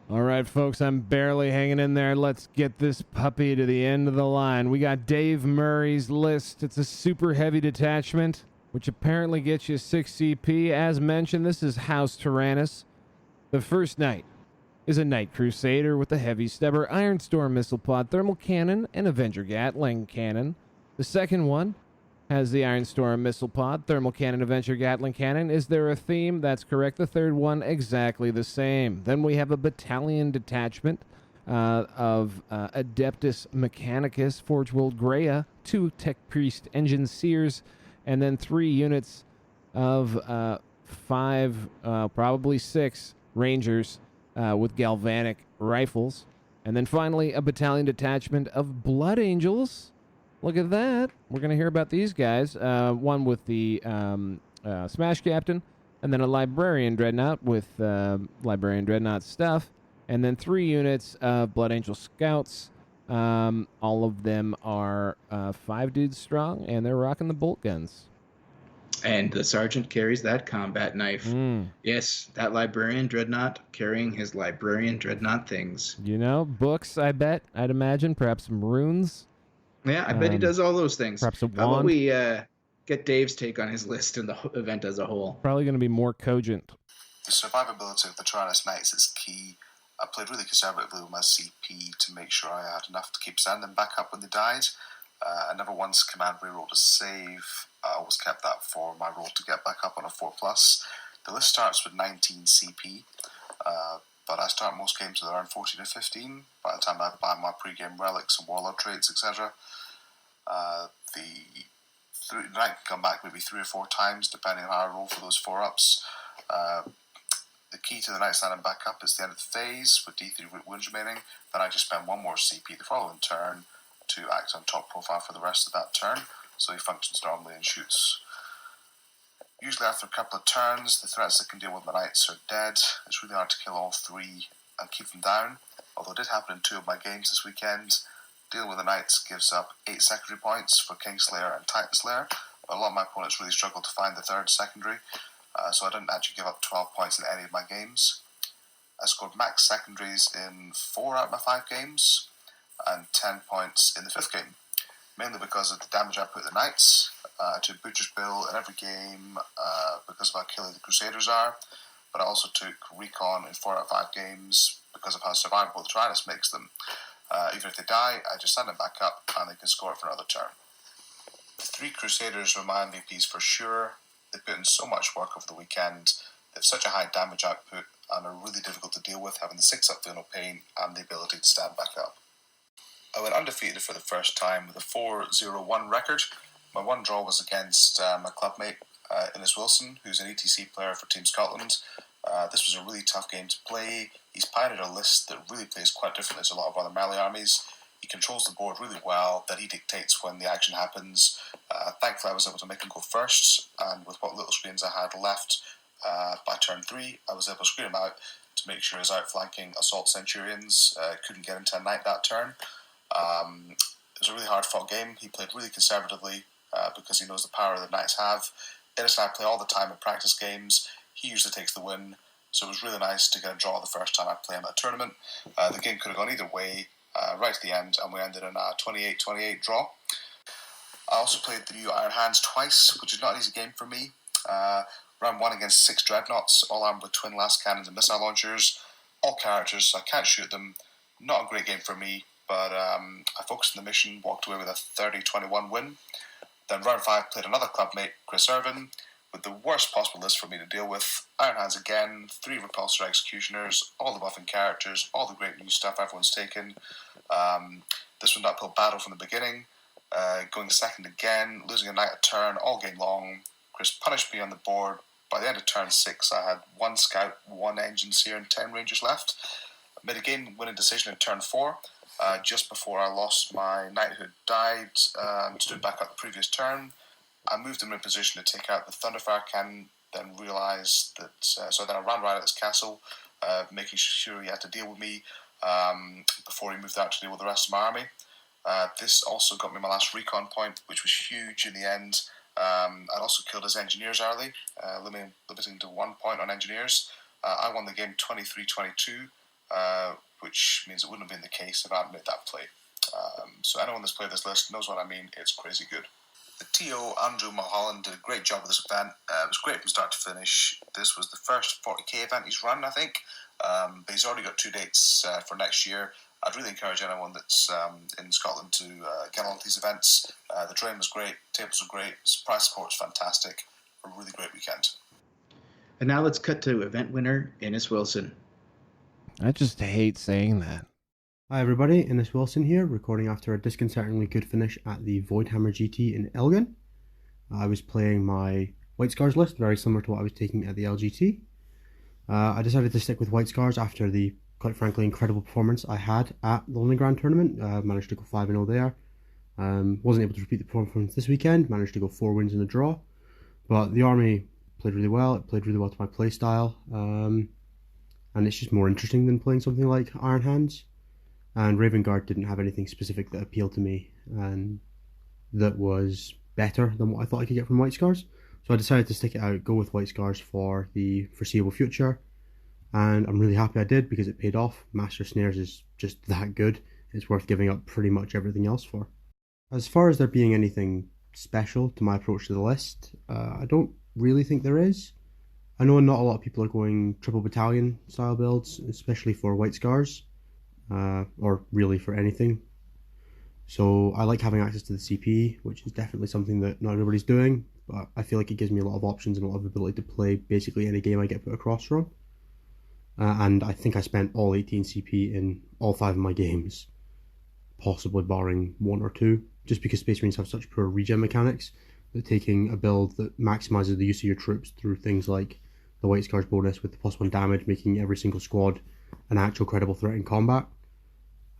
All right, folks, I'm barely hanging in there. Let's get this puppy to the end of the line. We got Dave Murray's list. It's a super heavy detachment, which apparently gets you 6 CP. As mentioned, this is House Tyrannus. The first knight is a Knight Crusader with a Heavy Stubber Ironstorm Missile Pod Thermal Cannon and Avenger Gatling Cannon. The second one has the Iron Storm missile pod, thermal cannon, Avenger Gatling cannon. Is there a theme? That's correct. The third one, exactly the same. Then we have a battalion detachment of Adeptus Mechanicus, Forge World Greya, 2 Tech Priest Engine Seers, and then 3 units of 5, probably 6 Rangers with galvanic rifles. And then finally, a battalion detachment of Blood Angels. Look at that. We're going to hear about these guys. One with the Smash Captain, and then a Librarian Dreadnought with Librarian Dreadnought stuff, and then 3 units of Blood Angel Scouts. All of them are 5 dudes strong, and they're rocking the bolt guns. And the sergeant carries that combat knife. Yes, that Librarian Dreadnought carrying his Librarian Dreadnought things. You know, books, I bet, I'd imagine, perhaps some runes. Yeah, I bet he does all those things. Perhaps a How about wand. we get Dave's take on his list and the event as a whole? Probably going to be more cogent. The survivability of the Tyrannus Knights is key. I played really conservatively with my CP to make sure I had enough to keep sending back up when they died. I never once command rerolled a save. I always kept that for my roll to get back up on a 4+. The list starts with 19 CP, but I start most games with around 14 or 15 by the time I buy my pre-game relics and warlord traits, etc. The knight can come back maybe 3 or 4 times depending on how I roll for those 4-ups. The key to the knight standing back up is the end of the phase with D3 wounds remaining. Then I just spend 1 more CP the following turn to act on top profile for the rest of that turn, so he functions normally and shoots. Usually after a couple of turns, the threats that can deal with my knights are dead. It's really hard to kill all 3 and keep them down, although it did happen in 2 of my games this weekend. Dealing with the knights gives up 8 secondary points for Kingslayer and Titan Slayer, but a lot of my opponents really struggled to find the 3rd secondary, so I didn't actually give up 12 points in any of my games. I scored max secondaries in 4 out of my 5 games, and 10 points in the 5th game, mainly because of the damage I put the knights. I took Butcher's Bill in every game because of how killy the Crusaders are, but I also took Recon in 4 out of 5 games because of how survivable the Tyrannus makes them. Even if they die, I just send them back up and they can score it for another turn. The 3 Crusaders were my MVPs for sure. They put in so much work over the weekend. They have such a high damage output and are really difficult to deal with, having the 6-up feel no pain and the ability to stand back up. I went undefeated for the first time with a 4-0-1 record. My one draw was against my clubmate, Innes Wilson, who's an ETC player for Team Scotland. This was a really tough game to play. He's pioneered a list that really plays quite differently to a lot of other melee armies. He controls the board really well, that he dictates when the action happens. Thankfully I was able to make him go first, and with what little screens I had left by turn 3, I was able to screen him out to make sure his outflanking assault centurions couldn't get into a knight that turn. It was a really hard fought game. He played really conservatively because he knows the power the knights have. Innes and I play all the time in practice games. He usually takes the win, so it was really nice to get a draw the first time I play him at a tournament. The game could have gone either way right to the end, and we ended in a 28-28 draw. I also played the new Iron Hands twice, which is not an easy game for me. Round 1 against 6 Dreadnoughts, all armed with twin last cannons and missile launchers, all characters, so I can't shoot them. Not a great game for me, but I focused on the mission, walked away with a 30-21 win. Then round 5 played another clubmate, Chris Irvin, with the worst possible list for me to deal with. Iron Hands again, 3 Repulsor Executioners, all the buffing characters, all the great new stuff everyone's taken. This was an uphill battle from the beginning, going second again, losing a knight a turn all game long. Chris punished me on the board. By the end of turn 6, I had 1 Scout, 1 Engine Seer, and 10 Rangers left. I made a game-winning decision in turn 4, just before I lost my knighthood, died, and stood back up the previous turn. I moved him in position to take out the Thunderfire cannon, then realised that... so then I ran right at his castle, making sure he had to deal with me before he moved out to deal with the rest of my army. This also got me my last recon point, which was huge in the end. I also killed his engineers early, limiting to 1 point on engineers. I won the game 23-22, which means it wouldn't have been the case if I hadn't made that play. So anyone that's played this list knows what I mean. It's crazy good. The TO, Andrew Mulholland, did a great job with this event. It was great from start to finish. This was the first 40k event he's run, I think. But he's already got 2 dates for next year. I'd really encourage anyone that's in Scotland to get on these events. The train was great, tables were great, prize support was fantastic. A really great weekend. And now let's cut to event winner Innes Wilson. I just hate saying that. Hi everybody, Innes Wilson here, recording after a disconcertingly good finish at the Voidhammer GT in Elgin. I was playing my White Scars list, very similar to what I was taking at the LGT. I decided to stick with White Scars after the, quite frankly, incredible performance I had at the London Grand Tournament. Managed to go 5-0 there. Wasn't able to repeat the performance this weekend, managed to go 4 wins and a draw. But the army played really well, it played really well to my play style. And it's just more interesting than playing something like Iron Hands. And Raven Guard didn't have anything specific that appealed to me and that was better than what I thought I could get from White Scars. So I decided to stick it out, go with White Scars for the foreseeable future. And I'm really happy I did because it paid off. Master Snares is just that good. It's worth giving up pretty much everything else for. As far as there being anything special to my approach to the list, I don't really think there is. I know not a lot of people are going triple battalion style builds, especially for White Scars. Or really for anything. So I like having access to the CP, which is definitely something that not everybody's doing, but I feel like it gives me a lot of options and a lot of ability to play basically any game I get put across from. And I think I spent all 18 CP in all 5 of my games, possibly barring 1 or 2, just because Space Marines have such poor regen mechanics that taking a build that maximizes the use of your troops through things like the White Scars bonus with the +1 damage, making every single squad an actual credible threat in combat.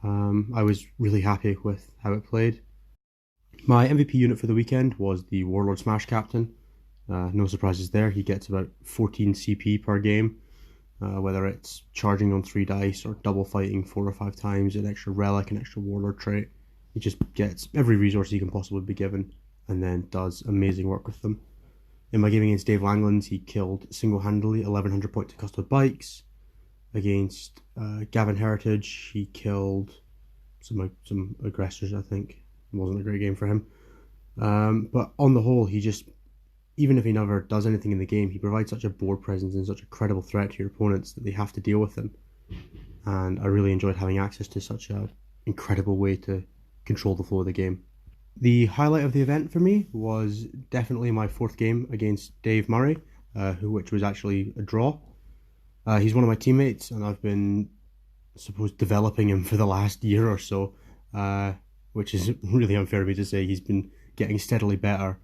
I was really happy with how it played. My MVP unit for the weekend was the Warlord Smash Captain. No surprises there, he gets about 14 CP per game, whether it's charging on 3 dice or double fighting 4 or 5 times, an extra relic, an extra Warlord trait. He just gets every resource he can possibly be given and then does amazing work with them. In my game against Dave Langlands, he killed single-handedly 1100 points of custom bikes. Against Gavin Heritage, he killed some aggressors, I think. It wasn't a great game for him. But on the whole, he just, even if he never does anything in the game, he provides such a board presence and such a credible threat to your opponents that they have to deal with him. And I really enjoyed having access to such an incredible way to control the flow of the game. The highlight of the event for me was definitely my 4th game against Dave Murray, which was actually a draw. He's one of my teammates, and I've been, I suppose, developing him for the last year or so, which is really unfair of me to say. He's been getting steadily better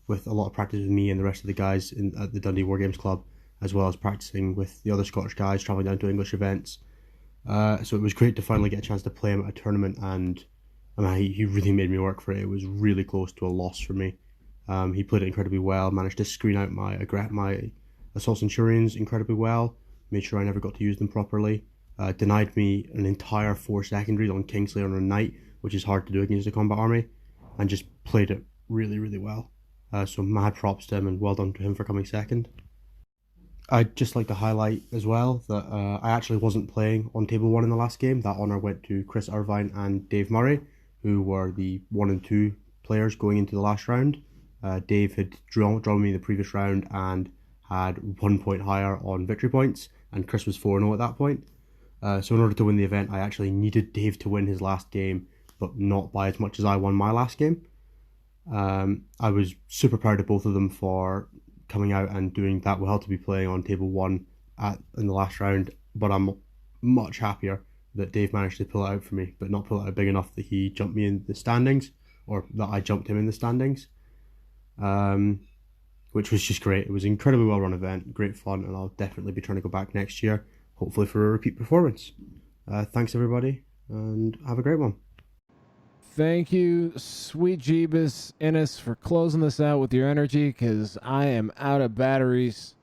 with a lot of practice with me and the rest of the guys at the Dundee War Games Club, as well as practicing with the other Scottish guys, travelling down to English events. So it was great to finally get a chance to play him at a tournament, and he really made me work for it. It was really close to a loss for me. He played it incredibly well, managed to screen out my Assault Centurions incredibly well, made sure I never got to use them properly, denied me an entire 4 secondaries on Kingslayer on a Knight, which is hard to do against a combat army, and just played it really, really well. So mad props to him and well done to him for coming second. I'd just like to highlight as well that I actually wasn't playing on table 1 in the last game. That honour went to Chris Irvine and Dave Murray, who were the 1 and 2 players going into the last round. Dave had drawn me the previous round and had 1 point higher on victory points, and Chris was 4-0 at that point. So in order to win the event, I actually needed Dave to win his last game, but not by as much as I won my last game. I was super proud of both of them for coming out and doing that well to be playing on table 1 in the last round, but I'm much happier that Dave managed to pull it out for me, but not pull it out big enough that he jumped me in the standings, or that I jumped him in the standings. Which was just great. It was an incredibly well run event, great fun, and I'll definitely be trying to go back next year, hopefully for a repeat performance. Thanks everybody, and have a great one. Thank you, sweet Jeebus Innes, for closing this out with your energy, because I am out of batteries.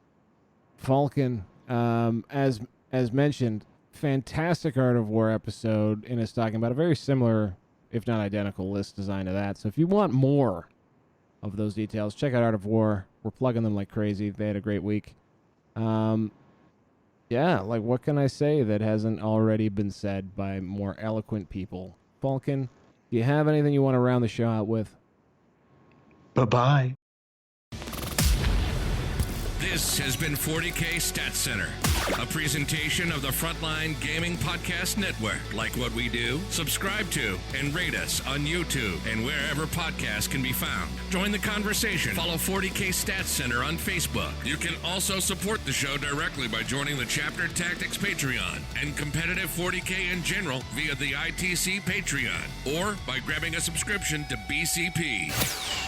Falcon, as mentioned, fantastic Art of War episode. Innes talking about a very similar, if not identical, list design to that. So if you want more of those details, check out Art of War. We're plugging them like crazy. They had a great week. Yeah, like what can I say that hasn't already been said by more eloquent people? Falcon, do you have anything you want to round the show out with? Bye-bye. This has been 40K Stats Center, a presentation of the Frontline Gaming Podcast Network. Like what we do? Subscribe to and rate us on YouTube and wherever podcasts can be found. Join the conversation. Follow 40K Stats Center on Facebook. You can also support the show directly by joining the Chapter Tactics Patreon and competitive 40K in general via the ITC Patreon or by grabbing a subscription to BCP.